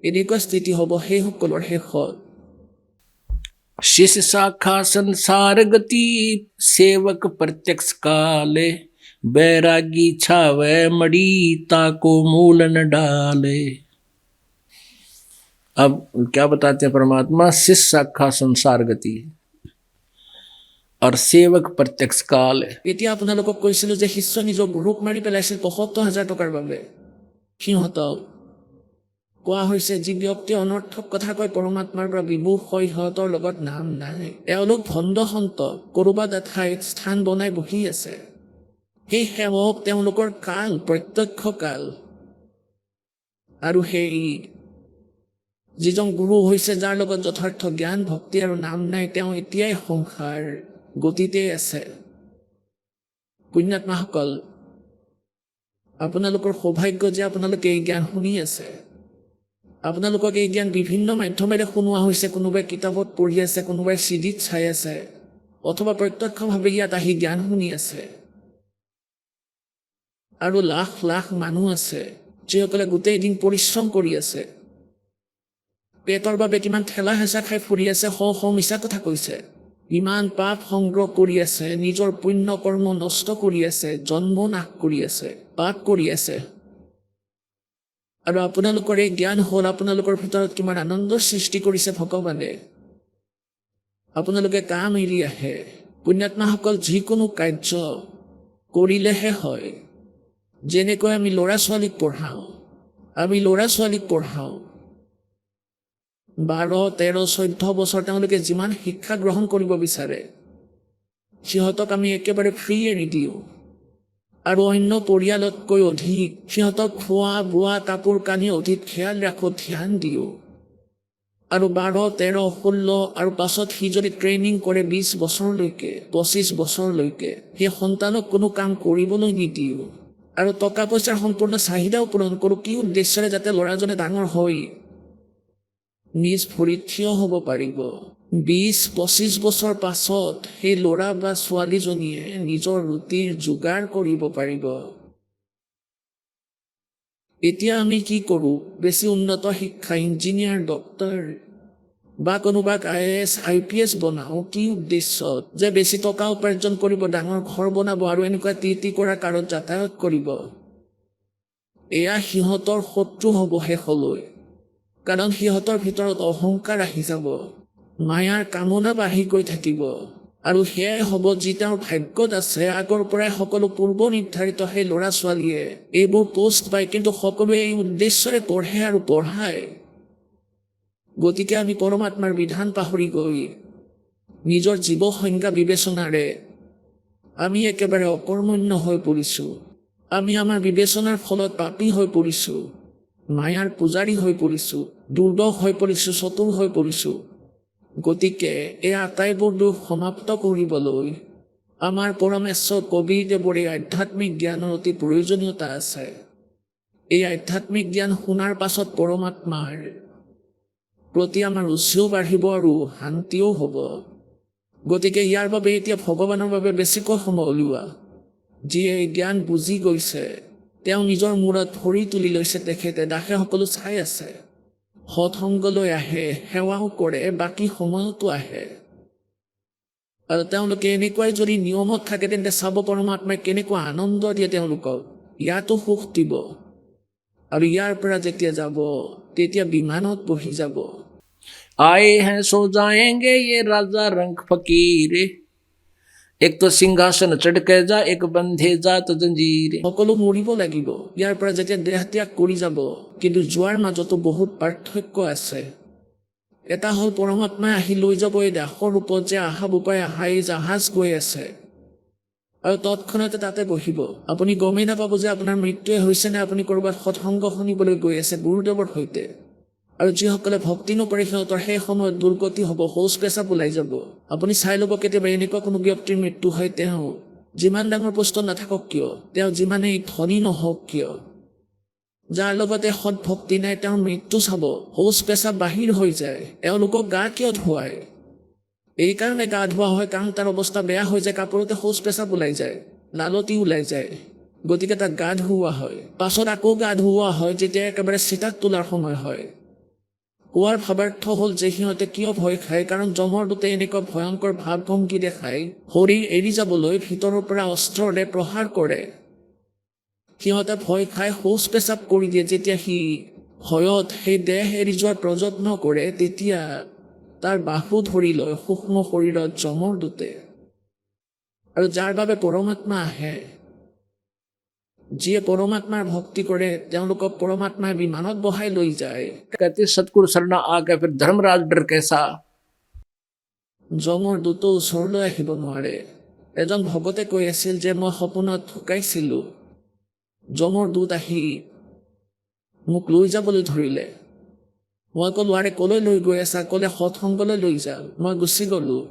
এনেকুৱা স্থিতি হ'ব সেইসকলৰ শেষত। शिष शाखा संसार गति, सेवक प्रत्यक्ष काले, बैरागी छावे मड़ी ताको मूल न डाले। अब क्या बताते हैं परमात्मा? शिष शाखा संसार गति और सेवक प्रत्यक्ष काल। এতিয়া আপোনালোকক কৈছিলোঁ যে শিষ্য নিজৰ গুৰুক মাৰি পেলাইছিল ৭৫,০০০ টকাৰ বাবে। সিহঁতক কোৱা হৈছে যি ব্যক্তি অনৰ্থক কথা কয়, পৰমাত্মাৰ পৰা বিমুখ হয়, সিহঁতৰ লগত নাম নাই, এওঁলোক ভণ্ড সন্ত, ক'ৰবাত এঠাইত স্থান বনাই বহি আছে। সেই সেৱক তেওঁলোকৰ কাল, প্ৰত্যক্ষ কাল, আৰু সেই যিজন গুৰু হৈছে, যাৰ লগত যথাৰ্থ জ্ঞান ভক্তি আৰু নাম নাই, তেওঁ এতিয়াই সংসাৰ গতিতেই আছে। পুণ্যাত্মাসকল, আপোনালোকৰ সৌভাগ্য যে আপোনালোকে এই জ্ঞান শুনি আছে। আপোনালোকক এই জ্ঞান বিভিন্ন মাধ্যমেৰে শুনোৱা হৈছে, কোনোবাই কিতাপত পঢ়ি আছে, কোনোবাই চিডিত চাই আছে, অথবা প্ৰত্যক্ষভাৱে ইয়াত আহি জ্ঞান শুনি আছে। আৰু লাখ লাখ মানুহ আছে যিসকলে গোটেই দিন পৰিশ্ৰম কৰি আছে, পেটৰ বাবে কিমান ঠেলা হেঁচা খাই ফুৰি আছে, মিছা কথা কৈছে, ইমান পাপ সংগ্ৰহ কৰি আছে, নিজৰ পুণ্য কৰ্ম নষ্ট কৰি আছে, জন্ম নাশ কৰি আছে, পাপ কৰি আছে। আৰু আপোনালোকৰ এই জ্ঞান হ'ল, আপোনালোকৰ ভিতৰত কিমান আনন্দৰ সৃষ্টি কৰিছে ভগৱানে। আপোনালোকে কাম এৰি আহে। পুণ্যাত্মাসকল, যিকোনো কাৰ্য কৰিলেহে হয়। যেনেকৈ আমি ল'ৰা ছোৱালীক পঢ়াওঁ, 12, 13, 14 বছৰ তেওঁলোকে যিমান শিক্ষা গ্ৰহণ কৰিব বিচাৰে, সিহঁতক আমি একেবাৰে ফ্ৰী এৰি দিওঁ, আৰু অন্য পৰিয়ালতকৈ অধিক সিহঁতক খোৱা বোৱা কাপোৰ কানি অধিক খেয়াল ৰাখোঁ, ধ্যান দিওঁ। আৰু 12, 13, 16 আৰু পাছত সি যদি ট্ৰেইনিং কৰে 20 বছৰলৈকে, 25 বছৰলৈকে, সেই সন্তানক কোনো কাম কৰিবলৈ নিদিওঁ, আৰু টকা পইচাৰ সম্পূৰ্ণ চাহিদাও পূৰণ কৰোঁ। কি উদ্দেশ্যৰে? যাতে ল'ৰাজনে ডাঙৰ হৈ নিজ ভৰিত থিয় হ'ব পাৰিব। 20-25 বছৰ পাছত সেই ল'ৰা বা ছোৱালীজনীয়ে নিজৰ ৰুটিৰ যোগাৰ কৰিব পাৰিব। এতিয়া আমি কি কৰোঁ? বেছি উন্নত শিক্ষা, ইঞ্জিনিয়াৰ, ডক্তৰ বা কোনোবা IAS IPS বনাওঁ। কি উদ্দেশ্যত? যে বেছি টকা উপাৰ্জন কৰিব, ডাঙৰ ঘৰ বনাব আৰু এনেকুৱা টি কৰা কাৰত যাতায়াত কৰিব। এয়া সিহঁতৰ শত্ৰু হ'ব শেষলৈ, কাৰণ সিহঁতৰ ভিতৰত অহংকাৰ আহি যাব, মায়াৰ কামনা বাঢ়ি গৈ থাকিব, আৰু সেয়াই হ'ব যি তেওঁৰ ভাগ্যত আছে। আগৰ পৰাই সকলো পূৰ্ব নিৰ্ধাৰিত সেই ল'ৰা ছোৱালীয়ে এইবোৰ পোষ্ট পায়, কিন্তু সকলোৱে এই উদ্দেশ্যৰে পঢ়ে আৰু পঢ়ায়। গতিকে আমি পৰমাত্মাৰ বিধান পাহৰি গৈ নিজৰ জীৱ সংজ্ঞা বিবেচনাৰে আমি একেবাৰে অকৰ্মণ্য হৈ পৰিছোঁ। আমি আমাৰ বিবেচনাৰ ফলত পাপী হৈ পৰিছোঁ, মায়াৰ পূজাৰী হৈ পৰিছোঁ, দুৰ্দশ হৈ পৰিছোঁ, চতুৰ হৈ পৰিছোঁ। গতিকে এই আটাইবোৰ দুখ সমাপ্ত কৰিবলৈ আমাৰ পৰমেশ্বৰ কবিৰদেৱৰ এই আধ্যাত্মিক জ্ঞানৰ অতি প্ৰয়োজনীয়তা আছে। এই আধ্যাত্মিক জ্ঞান শুনাৰ পাছত পৰমাত্মাৰ প্ৰতি আমাৰ ৰুচিও বাঢ়িব আৰু শান্তিও হ'ব। গতিকে ইয়াৰ বাবে এতিয়া ভগৱানৰ বাবে বেছিকৈ সময় উলিওৱা। যিয়ে এই জ্ঞান বুজি গৈছে, তেওঁ নিজৰ মূৰত ভৰি তুলি লৈছে, তেখেতে দাসে সকলো চাই আছে, সৎসংগলৈ আহে, সেৱাও কৰে, বাকী সময়তো আহে। আৰু তেওঁলোকে এনেকুৱাই যদি নিয়মত থাকে, তেন্তে চাব পৰমাত্মাই কেনেকুৱা আনন্দ দিয়ে তেওঁলোকক, ইয়াতো সুখ দিব। আৰু ইয়াৰ পৰা যেতিয়া যাব, তেতিয়া বিমানত বহি যাব। आए हैं सो जाएंगे ये राजा रंग फकीर, एक तो सिंहासन चढ़ के जा, एक बंधे जात जंजीर। সকলো মৰিব লাগিব, ইয়াৰ পৰা যেতিয়া দেহ ত্যাগ কৰি যাব। কিন্তু যোৱাৰ মাজতো বহুত পাৰ্থক্য আছে। এটা হ'ল পৰমাত্মাই আহি লৈ যাব এই দাসৰ ৰূপত, যে আহা বোপাই আহা এই জাহাজ গৈ আছে, আৰু তৎক্ষণাতে তাতে বহিব। আপুনি গমেই নাপাব যে আপোনাৰ মৃত্যুৱে হৈছে নে আপুনি ক'ৰবাত সৎসংগ শুনিবলৈ গৈ আছে গুৰুদেৱৰ সৈতে। আৰু যিসকলে ভক্তি নকৰে সিহঁতৰ সেই সময়ত দুৰ্গতি হ'ব, শৌচ পেচাব ওলাই যাব। আপুনি চাই ল'ব, কেতিয়াবা এনেকুৱা কোনো ব্যক্তিৰ মৃত্যু হয়, তেওঁ যিমান ডাঙৰ পোষ্টত নাথাকক কিয়, তেওঁ যিমানেই ধনী নহওক কিয়, যাৰ লগতে সৎ ভক্তি নাই, তেওঁৰ মৃত্যু চাব, শৌচ পেচাব বাহিৰ হৈ যায়। এওঁলোকক গা কিয় ধুৱায়? এইকাৰণে গা ধোৱা হয় কাৰণ তাৰ অৱস্থা বেয়া হৈ যায়, কাপোৰতে শৌচ পেচাব ওলাই যায়, লালতি ওলাই যায়। গতিকে তাক গা ধুওৱা হয়। পাছত আকৌ গা ধুওৱা হয় যেতিয়া একেবাৰে চিতাক তোলাৰ সময় হয়। কোৱাৰ ভাৱাৰ্থ হ'ল যে সিহঁতে কিয় ভয় খায়, কাৰণ যমৰ দূতে এনেকুৱা ভয়ংকৰ ভাৱভংগী দেখায়, শৰীৰ এৰি যাবলৈ ভিতৰৰ পৰা অস্ত্ৰৰে প্ৰহাৰ কৰে। সিহঁতে ভয় খাই শৌচ পেচাব কৰি দিয়ে। যেতিয়া সি ভয়ত সেই দেহ এৰি যোৱাৰ প্ৰযত্ন কৰে, তেতিয়া তাৰ বাহু ধৰি লয় সূক্ষ্ম শৰীৰত যমৰ দূতে। আৰু যাৰ বাবে পৰমাত্মা আহে, যিয়ে পৰমাত্মাৰ ভক্তি কৰে, তেওঁলোকক পৰমাত্মাই বিমানত বহাই লৈ যায়। कहते सतगुरु शरणा आ गए फिर धर्मराज डर कैसा। যমৰ দূত ওচৰলৈ আহিব নোৱাৰে। এজন ভকতে কৈ আছিল যে মই সপোনত ঢুকাইছিলোঁ, যমৰ দূত আহি মোক লৈ যাবলৈ ধৰিলে। মই ক'লো, আৰে ক'লৈ লৈ গৈ আছা? ক'লে সৎসংগলৈ লৈ যা। মই গুচি গ'লোঁ।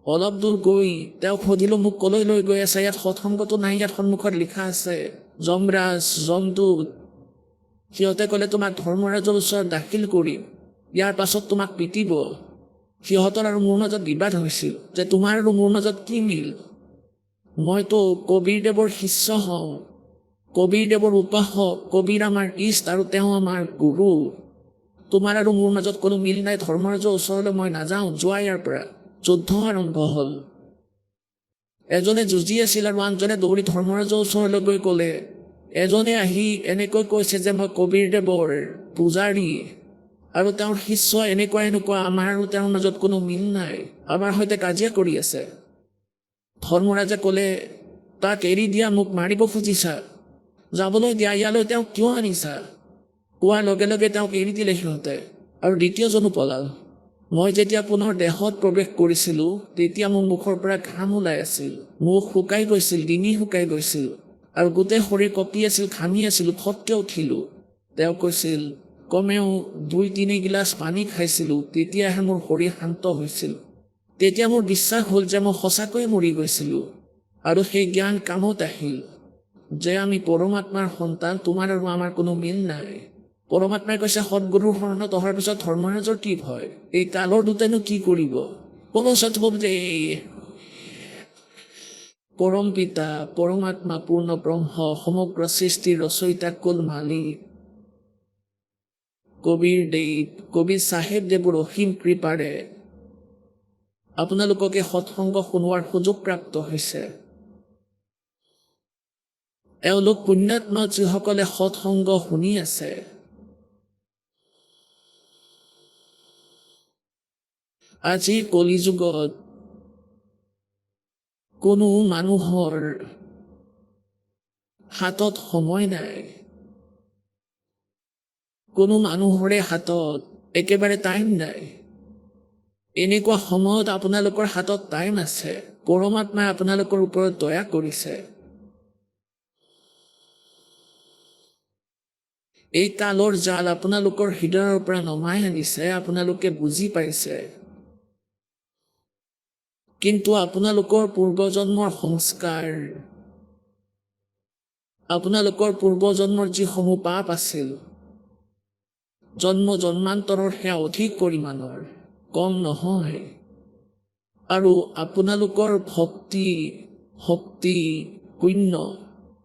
অলপ দূৰ গৈ তেওঁক সুধিলোঁ, মোক ক'লৈ লৈ গৈ আছা? ইয়াত সৎসংগটো নাই, ইয়াত সন্মুখত লিখা আছে যমৰাজ, যমদূত। সিহঁতে ক'লে তোমাক ধৰ্মৰাজৰ ওচৰত দাখিল কৰিম, ইয়াৰ পাছত তোমাক পিটিব। সিহঁতৰ আৰু মোৰ মাজত বিবাদ হৈছিল যে তোমাৰ আৰু মোৰ মাজত কি মিল? মইতো কবিৰদেৱৰ শিষ্য হওঁ, কবিৰদেৱৰ উপাসক, কবিৰ আমাৰ ইষ্ট আৰু তেওঁ আমাৰ গুৰু। তোমাৰ আৰু মোৰ মাজত কোনো মিল নাই, ধৰ্মৰাজৰ ওচৰলৈ মই নাযাওঁ, যোৱা ইয়াৰ পৰা। যুদ্ধ আৰম্ভ হ'ল। এজনে যুঁজি আছিল আৰু আনজনে দৌৰি ধৰ্মৰাজৰ ওচৰলৈ গৈ ক'লে, এজনে আহি এনেকৈ কৈছে যে মই কবিৰদেৱৰ পূজাৰী আৰু তেওঁৰ শিষ্য, এনেকুৱা এনেকুৱা, আমাৰ আৰু তেওঁৰ মাজত কোনো মিল নাই, আমাৰ সৈতে কাজিয়া কৰি আছে। ধৰ্মৰাজে ক'লে, তাক এৰি দিয়া, মোক মাৰিব খুজিছা, যাবলৈ দিয়া, ইয়ালৈ তেওঁক কিয় আনিছা? কোৱাৰ লগে লগে তেওঁক এৰি দিলে সিহঁতে, আৰু দ্বিতীয়জনো পলাল। মই যেতিয়া পুনৰ দেহত প্ৰৱেশ কৰিছিলোঁ, তেতিয়া মোৰ মুখৰ পৰা ঘাম ওলাই আছিল, মুখ শুকাই গৈছিল, ডিঙি শুকাই গৈছিল, আৰু গোটেই শৰীৰ কঁপি আছিল, ঘামি আছিলোঁ, ফটকে উঠিলোঁ। তেওঁ কৈছিল, কমেও 2-3 গিলাচ পানী খাইছিলোঁ, তেতিয়াহে মোৰ শৰীৰ শান্ত হৈছিল। তেতিয়া মোৰ বিশ্বাস হ'ল যে মই সঁচাকৈয়ে মৰি গৈছিলোঁ। আৰু সেই জ্ঞান কামত আহিল যে আমি পৰমাত্মাৰ সন্তান, তোমাৰ আৰু আমাৰ কোনো মিল নাই। পৰমাত্মাই কৈছে, সৎগুৰুৰ শৰণত অহাৰ পিছত ধৰ্মৰাজৰ কি ভয়? এই কালৰ দূতেনো কি কৰিব? কোনো পৰম পিতা পৰমাত্মা পূৰ্ণ ব্ৰহ্ম সমগ্ৰ সৃষ্টিৰ ৰচয়িতা কুল মালিক কবিৰ দেৱ কবিৰ চাহেবদেৱৰ অসীম কৃপাৰে আপোনালোককে সৎসংগ শুনোৱাৰ সুযোগ প্ৰাপ্ত হৈছে। এওঁলোক পুণ্যাত্মা যিসকলে সৎসংগ শুনি আছে, আজিৰ কলিযুগত কোনো মানুহৰ হাতত সময় নাই, কোনো মানুহৰে হাতত একেবাৰে টাইম নাই। এনেকুৱা সময়ত আপোনালোকৰ হাতত টাইম আছে। পৰমাত্মাই আপোনালোকৰ ওপৰত দয়া কৰিছে। এই কালৰ জাল আপোনালোকৰ হৃদয়ৰ পৰা নমাই আনিছে, আপোনালোকে বুজি পাইছে। কিন্তু আপোনালোকৰ পূৰ্বজন্মৰ সংস্কাৰ, আপোনালোকৰ পূৰ্বজন্মৰ যিসমূহ পাপ আছিল, জন্ম জন্মান্তৰৰ সেয়া অধিক পৰিমাণৰ, কম নহয়। আৰু আপোনালোকৰ শক্তি শূন্য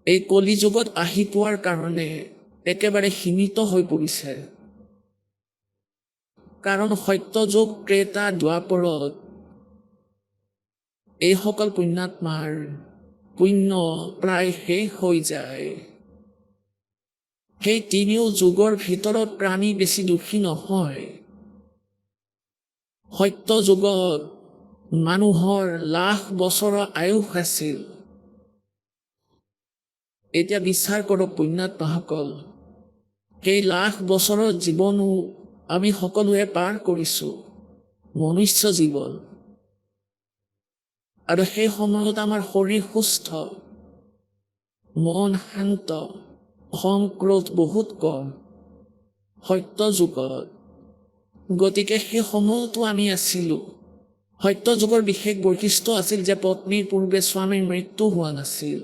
এই কলিযুগত আহি পোৱাৰ কাৰণে একেবাৰে সীমিত হৈ পৰিছে। কাৰণ সত্যযুগ ত্ৰেতা দ্বাপৰত এইসকল পুণ্যাত্মাৰ পুণ্য প্ৰায় শেষ হৈ যায়। সেই তিনিও যুগৰ ভিতৰত প্ৰাণী বেছি দুখী নহয়। সত্য যুগত মানুহৰ লাখ বছৰৰ আয়ুস আছিল। এতিয়া বিচাৰ কৰক পুণ্যাত্মাসকল, সেই লাখ বছৰৰ জীৱনো আমি সকলোৱে পাৰ কৰিছোঁ, মনুষ্য জীৱন। আৰু সেই সময়ত আমাৰ শৰীৰ সুস্থ, মন শান্ত, খং ক্ৰোধ বহুত কম সত্য যুগত। গতিকে সেই সময়তো আমি আছিলোঁ। সত্য যুগৰ বিশেষ বৈশিষ্ট্য আছিল যে পত্নীৰ পূৰ্বে স্বামীৰ মৃত্যু হোৱা নাছিল,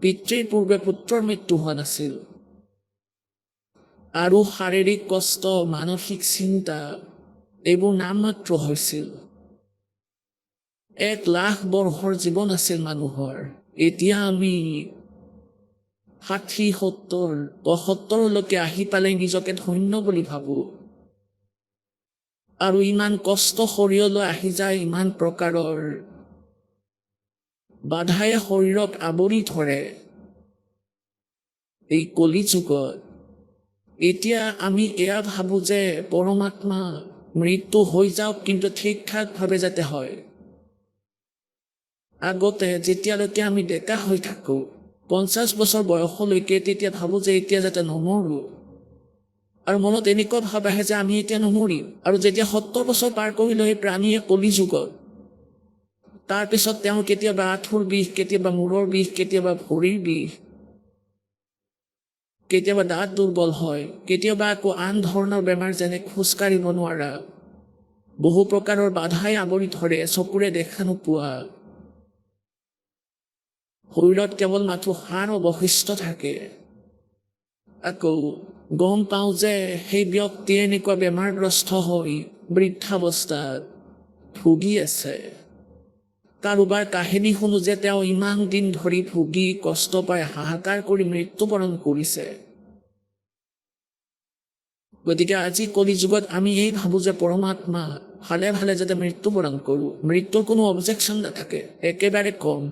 পিতৃৰ পূৰ্বে পুত্ৰৰ মৃত্যু হোৱা নাছিল। আৰু শাৰীৰিক কষ্ট, মানসিক চিন্তা এইবোৰ নামমাত্ৰ হৈছিল। 1,00,000 বৰ্ষৰ জীৱন আছিল মানুহৰ। এতিয়া আমি 60, 70, 75লৈকে আহি পালে নিজকে ধন্য বুলি ভাবোঁ। আৰু ইমান কষ্ট শৰীৰলৈ আহি যায়, ইমান প্ৰকাৰৰ বাধাই শৰীৰক আৱৰি ধৰে এই কলিযুগত। এতিয়া আমি এয়া ভাবোঁ যে পৰমাত্মা মৃত্যু হৈ যাওক, কিন্তু ঠিক ঠাকভাৱে যাতে হয়। আগতে যেতিয়ালৈকে আমি ডেকা হৈ থাকোঁ, 50 বছৰ বয়সলৈকে, তেতিয়া ভাবোঁ যে এতিয়া যাতে নমৰোঁ। আৰু মনত এনেকুৱা ভাৱ আহে যে আমি এতিয়া নমৰিম। আৰু যেতিয়া 70 বছৰ পাৰ কৰিলে সেই প্ৰাণীয়ে কলিযুগত, তাৰপিছত তেওঁৰ কেতিয়াবা আঁঠুৰ বিষ, কেতিয়াবা মূৰৰ বিষ, কেতিয়াবা ভৰিৰ বিষ, কেতিয়াবা দাঁত দুৰ্বল হয়, কেতিয়াবা আকৌ আন ধৰণৰ বেমাৰ যেনে খোজকাঢ়িব নোৱাৰা, বহু প্ৰকাৰৰ বাধাই আৱৰি ধৰে, চকুৰে দেখা নোপোৱা। শৰীৰত কেৱল মাথো হাড় অৱশিষ্ট থাকে। আকৌ গম পাওঁ যে সেই ব্যক্তি এনেকুৱা বেমাৰগ্ৰস্ত হৈ বৃদ্ধাৱস্থাত ভুগি আছে। কাৰোবাৰ কাহিনী শুনো যে তেওঁ ইমান দিন ধৰি ভুগি কষ্ট পাই হাহাকাৰ কৰি মৃত্যুবৰণ কৰিছে। গতিকে আজি কলিযুগত আমি এই ভাবোঁ যে পৰমাত্মা ভালে ভালে যাতে মৃত্যুবৰণ কৰোঁ, মৃত্যুৰ কোনো অবজেকশ্যন নাথাকে, একেবাৰে কম।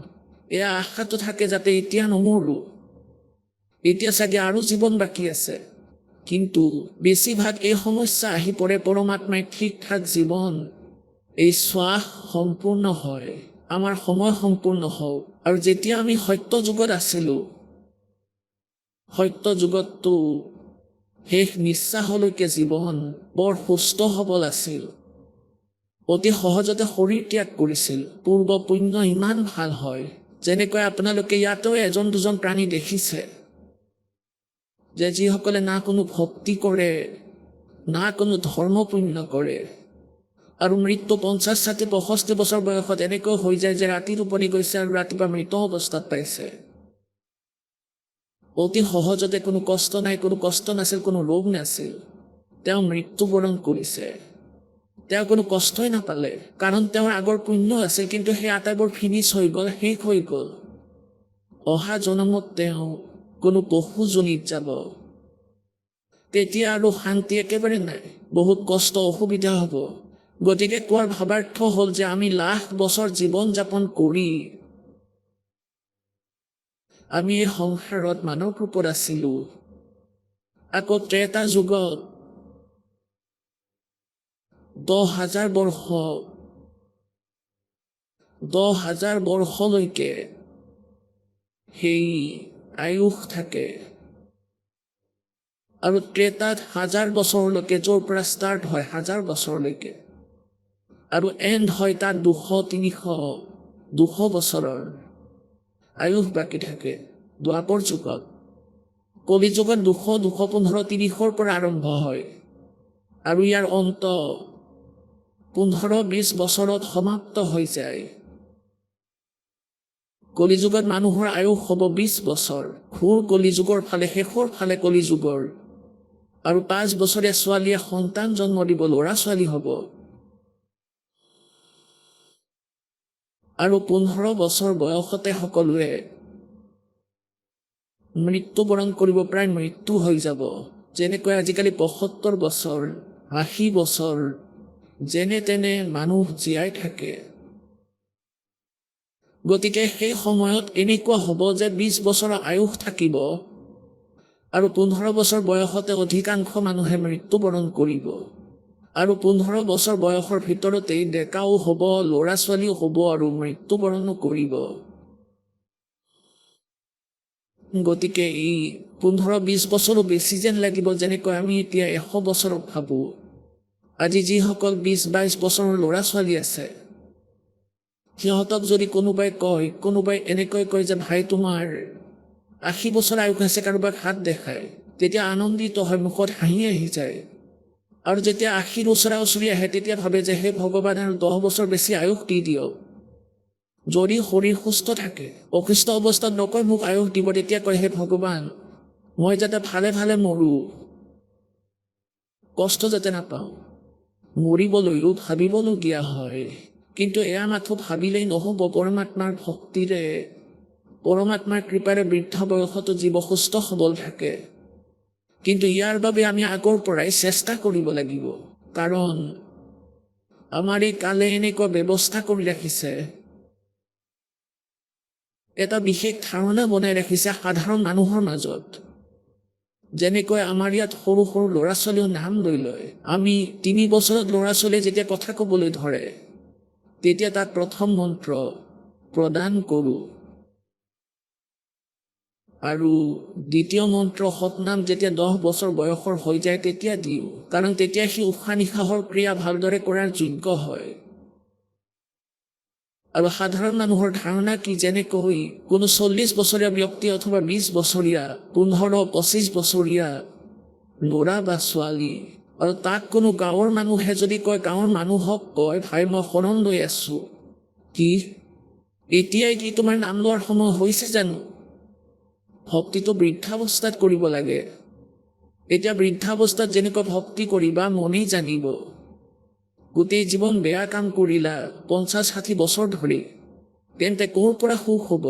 এয়া আশাটো থাকে যাতে এতিয়া নমৰোঁ, এতিয়া চাগে আৰু জীৱন বাকী আছে। কিন্তু বেছিভাগ এই সমস্যা আহি পৰে পৰমাত্মাই ঠিক ঠাক জীৱন, এই শ্বাস সম্পূৰ্ণ হয়, আমাৰ সময় সম্পূৰ্ণ হওক। আৰু যেতিয়া আমি সত্য যুগত আছিলোঁ, সত্য যুগততো শেষ নিশ্বাসলৈকে জীৱন বৰ সুস্থ সবল আছিল। অতি সহজতে শৰীৰ ত্যাগ কৰিছিল। পূৰ্ব পুণ্য ইমান ভাল হয়, যেনেকৈ আপোনালোকে ইয়াতো এজন দুজন প্ৰাণী দেখিছে যে যিসকলে না কোনো ভক্তি কৰে, না কোনো ধৰ্ম পুণ্য কৰে, আৰু মৃত্যু 50, 60, 65 বছৰ বয়সত এনেকৈ হৈ যায় যে ৰাতি টোপনি গৈছে আৰু ৰাতিপুৱা মৃত অৱস্থাত পাইছে। অতি সহজতে, কোনো কষ্ট নাই, কোনো কষ্ট নাছিল, কোনো ৰোগ নাছিল, তেওঁ মৃত্যুবৰণ কৰিছে। তেওঁ কোনো কষ্টই নাপালে, কাৰণ তেওঁৰ আগৰ পুণ্য আছিল, কিন্তু সেই আটাইবোৰ ফিনিছ হৈ গ'ল, শেষ হৈ গ'ল। অহা জনমত তেওঁ কোনো পশুজনীত যাব, তেতিয়া আৰু শান্তি একেবাৰে নাই, বহুত কষ্ট অসুবিধা হ'ব। গতিকে কোৱাৰ ভাৱাৰ্থ হ'ল যে আমি লাখ বছৰ জীৱন যাপন কৰি আমি এই সংসাৰত মানৱ ৰূপত আছিলোঁ। আকৌ ত্ৰেতা যুগত 10,000 বৰ্ষ, 10,000 বৰ্ষলৈকে সেই আয়ুস থাকে, আৰু ত্ৰেতাত 1000 বছৰলৈকে, য'ৰ পৰা ষ্টাৰ্ট হয় 1000 বছৰলৈকে, আৰু এণ্ড হয় তাত 200 বছৰৰ আয়ুস বাকী থাকে। দ্বাপৰ যুগত, কলি যুগত 200, 215, 30ৰ পৰা আৰম্ভ হয়, আৰু ইয়াৰ অন্ত 15-20 বছৰত সমাপ্ত হৈ যায়। কলিযুগত মানুহৰ আয়ুস হ'ব 20 বছৰ, ঘূৰ কলিযুগৰ ফালে, শেষৰ ফালে কলিযুগৰ, আৰু 5 বছৰীয়া ছোৱালীয়ে সন্তান জন্ম দিব, ল'ৰা ছোৱালী হ'ব, আৰু 15 বছৰ বয়সতে সকলোৱে মৃত্যুবৰণ কৰিব, প্ৰায় মৃত্যু হৈ যাব। যেনেকৈ আজিকালি 75 বছৰ, 80 বছৰ যেনে তেনে মানুহ জীয়াই থাকে। গতিকে সেই সময়ত এনেকুৱা হ'ব যে 20 বছৰৰ আয়ুস থাকিব, আৰু 15 বছৰ বয়সতে অধিকাংশ মানুহে মৃত্যুবৰণ কৰিব, আৰু 15 বছৰ বয়সৰ ভিতৰতেই ডেকাও হ'ব, ল'ৰা ছোৱালীও হ'ব, আৰু মৃত্যুবৰণো কৰিব। গতিকে ই 15-20 বছৰো বেছি যেন লাগিব। যেনেকৈ আমি এতিয়া 100 বছৰক ভাবোঁ। আজি যিসকল 20-22 বছৰৰ ল'ৰা ছোৱালী আছে, সিহঁতক যদি কোনোবাই এনেকৈ কয় যে ভাই তোমাৰ 80 বছৰ আয়ুস আছে, কাৰোবাক হাত দেখায়, তেতিয়া আনন্দিত হয়, মুখত হাঁহি আহি যায়। আৰু যেতিয়া 80 ওচৰা ওচৰি আহে, তেতিয়া ভাবে যে হে ভগৱান, আৰু 10 বছৰ বেছি আয়ুস দি দিয়ক। যদি শৰীৰ সুস্থ থাকে, অসুস্থ অৱস্থাত নকয় মোক আয়ুস দিব, তেতিয়া কয় হে ভগৱান, মই যাতে ভালে ভালে মৰোঁ, কষ্ট যাতে নাপাওঁ। মৰিবলৈও ভাবিবলগীয়া হয়, কিন্তু এয়া মাথো ভাবিলেই নহ'ব। পৰমাত্মাৰ ভক্তিৰে, পৰমাত্মাৰ কৃপাৰে বৃদ্ধ বয়সতো জীৱ সুস্থ সবল থাকে। কিন্তু ইয়াৰ বাবে আমি আগৰ পৰাই চেষ্টা কৰিব লাগিব, কাৰণ আমাৰ এই কালে এনেকুৱা ব্যৱস্থা কৰি ৰাখিছে, এটা বিশেষ ধাৰণা বনাই ৰাখিছে সাধাৰণ মানুহৰ মাজত। যেনেকৈ আমাৰ ইয়াত সৰু সৰু ল'ৰা ছোৱালীও নাম লৈ লয়। আমি 3 বছৰত ল'ৰা ছোৱালীয়ে যেতিয়া কথা ক'বলৈ ধৰে, তেতিয়া তাত প্ৰথম মন্ত্ৰ প্ৰদান কৰোঁ, আৰু দ্বিতীয় মন্ত্ৰ সতনাম যেতিয়া 10 বছৰ বয়সৰ হৈ যায় তেতিয়া দিওঁ, কাৰণ তেতিয়া সি উশাহ নিশাহৰ ক্ৰিয়া ভালদৰে কৰাৰ যোগ্য হয়। আৰু সাধাৰণ মানুহৰ ধাৰণা কি, যেনেকৈ কোনো 40 বছৰীয়া ব্যক্তি অথবা 20 বছৰীয়া, 15-25 বছৰীয়া ল'ৰা বা ছোৱালী, আৰু তাক কোনো গাঁৱৰ মানুহে যদি কয়, গাঁৱৰ মানুহক কয় ভাই মই শৰণ লৈ আছোঁ, কি এতিয়াই কি তোমাৰ নাম লোৱাৰ সময় হৈছে জানো? ভক্তিটো বৃদ্ধাৱস্থাত কৰিব লাগে। এতিয়া বৃদ্ধাৱস্থাত যেনেকৈ ভক্তি কৰিবা মনেই জানিব। গোটেই জীৱন বেয়া কাম কৰিলা 50-60 বছৰ ধৰি, তেন্তে ক'ৰ পৰা সুখ হ'ব?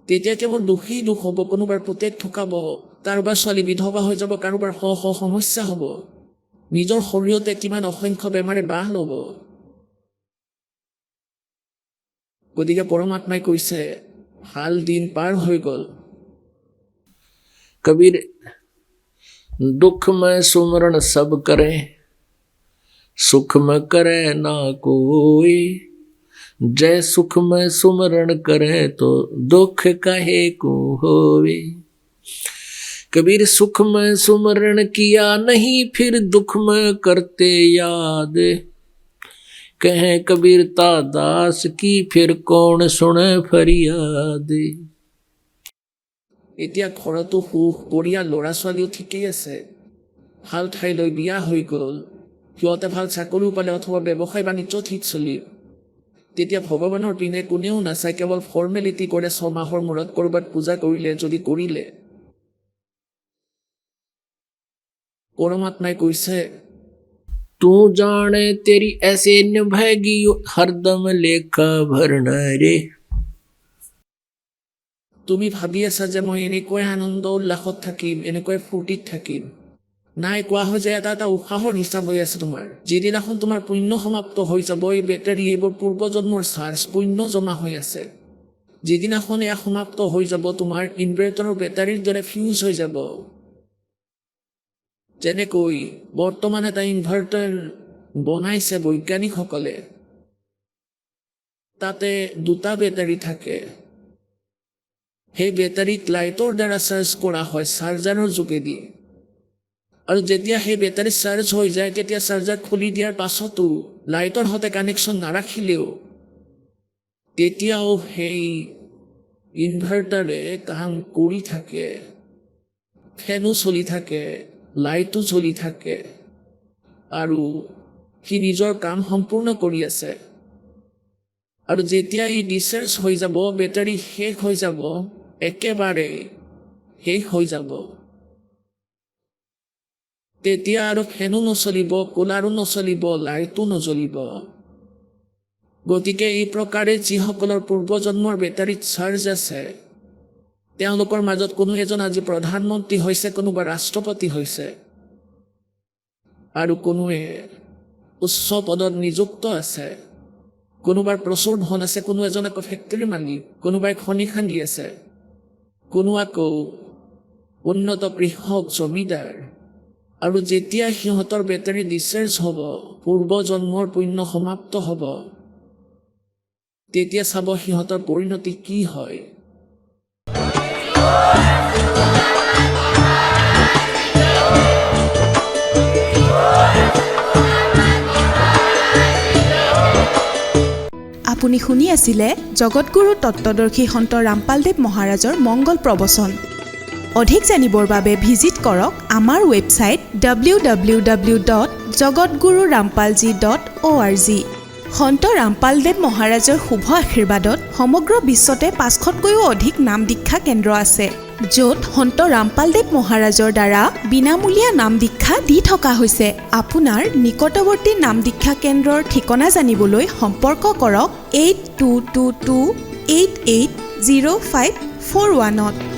তেতিয়া কেৱল দুখেই দুখ হ'ব। কোনোবাৰ পুতেক ঠুকাব, কাৰোবাৰ ছোৱালী বিধৱা হৈ যাব, কাৰোবাৰ সমস্যা হ'ব, নিজৰ শৰীৰতে কিমান অসংখ্য বেমাৰে বাহ ল'ব। গতিকে পৰমাত্মাই কৈছে ভাল দিন পাৰ হৈ গ'ল। कबीर दुख में सुमरण सब करे, सुख में करे ना कोई। जय सुख में सुमरण करे तो दुख काहे को होवे। कबीर सुख में सुमरण किया नहीं, फिर दुख में करते याद। कहे कबीर ता दास की, फिर कौन सुने फरियाद। এতিয়া ঘৰতো সুখ, পৰিয়াল, ল'ৰা ছোৱালীও ঠিকেই আছে, ভাল ঠাইলৈ বিয়া হৈ গ'ল, সিহঁতে ভাল চাকৰিও পালে অথবা ব্যৱসায় বাণিজ্য ঠিক চলিল। তেতিয়া ভগৱানৰ পিনে কোনেও নাচায়, কেৱল ফৰ্মেলিটি কৰে। 6 মাহৰ মূৰত ক'ৰবাত পূজা কৰিলে, যদি কৰিলে। পৰমাত্মাই কৈছে तू जाने तेरी ऐसे निभाएगी हरदम लेखा भरना रे। তুমি ভাবি আছা যে মই এনেকৈ আনন্দ উল্লাসত থাকিম, এনেকৈ ফূৰ্তিত থাকিম। নাই, কোৱা হয় যে এটা উশাহৰ হিচাপ হৈ আছে তোমাৰ। যিদিনাখন তোমাৰ পুণ্য সমাপ্ত হৈ যাব, এই বেটাৰী এইবোৰ পূৰ্বজন্মৰ চাৰ্জ পুণ্য জমা হৈ আছে। যিদিনাখন এয়া সমাপ্ত হৈ যাব, তোমাৰ ইনভাৰ্টাৰৰ বেটাৰীৰ দৰে ফিউজ হৈ যাব। যেনেকৈ বৰ্তমান এটা ইনভাৰ্টাৰ বনাইছে বৈজ্ঞানিকসকলে, তাতে দুটা বেটাৰী থাকে। সেই বেটাৰীত লাইটৰ দ্বাৰা চাৰ্জ কৰা হয় চাৰ্জাৰৰ যোগেদি। আৰু যেতিয়া সেই বেটাৰী চাৰ্জ হৈ যায়, তেতিয়া চাৰ্জাৰ খুলি দিয়াৰ পাছতো লাইটৰ সৈতে কানেকশ্যন নাৰাখিলেও তেতিয়াও সেই ইনভাৰ্টাৰে কাম কৰি থাকে। ফেনো চলি থাকে, লাইটো চলি থাকে, আৰু সি নিজৰ কাম সম্পূৰ্ণ কৰি আছে। আৰু যেতিয়া ই ডিচাৰ্জ হৈ যাব, বেটাৰী শেষ হৈ যাব, একেবাৰে শেষ হৈ যাব, তেতিয়া আৰু ফেনো নচলিব, কুলাৰো নচলিব, লাইটো নজ্বলিব। গতিকে এই প্ৰকাৰে যিসকলৰ পূৰ্বজন্মৰ বেটাৰীত চাৰ্জ আছে, তেওঁলোকৰ মাজত কোনো এজন আজি প্ৰধানমন্ত্ৰী হৈছে, কোনোবা ৰাষ্ট্ৰপতি হৈছে, আৰু কোনোৱে উচ্চ পদত নিযুক্ত আছে, কোনোবাৰ প্ৰচুৰ ধন আছে, কোনো এজন আকৌ ফেক্টৰী মালিক, কোনোবাই খনি খান্দি আছে, কোনো আকৌ উন্নত কৃষক জমিদাৰ। আৰু যেতিয়া সিহঁতৰ বেটাৰী ডিচাৰ্জ হ'ব, পূৰ্বজন্মৰ পুণ্য সমাপ্ত হ'ব, তেতিয়া চাব সিহঁতৰ পৰিণতি কি হয়। আপুনি শুনি আছিলে জগতগুৰু তত্ত্বদৰ্শী সন্ত ৰামপালদেৱ মহাৰাজৰ মংগল প্ৰবচন। অধিক জানিবৰ বাবে ভিজিট কৰক আমাৰ ৱেবছাইট www.jagatgururampalji.org। সন্ত ৰামপালদেৱ মহাৰাজৰ শুভ আশীৰ্বাদত সমগ্ৰ বিশ্বতে 500তকৈও অধিক নাম দীক্ষা কেন্দ্ৰ আছে, য'ত সন্ত ৰামপালদেৱ মহাৰাজৰ দ্বাৰা বিনামূলীয়া নাম দীক্ষা দি থকা হৈছে। আপোনাৰ নিকটৱৰ্তী নাম দীক্ষা কেন্দ্ৰৰ ঠিকনা জানিবলৈ সম্পৰ্ক কৰক 8222880541।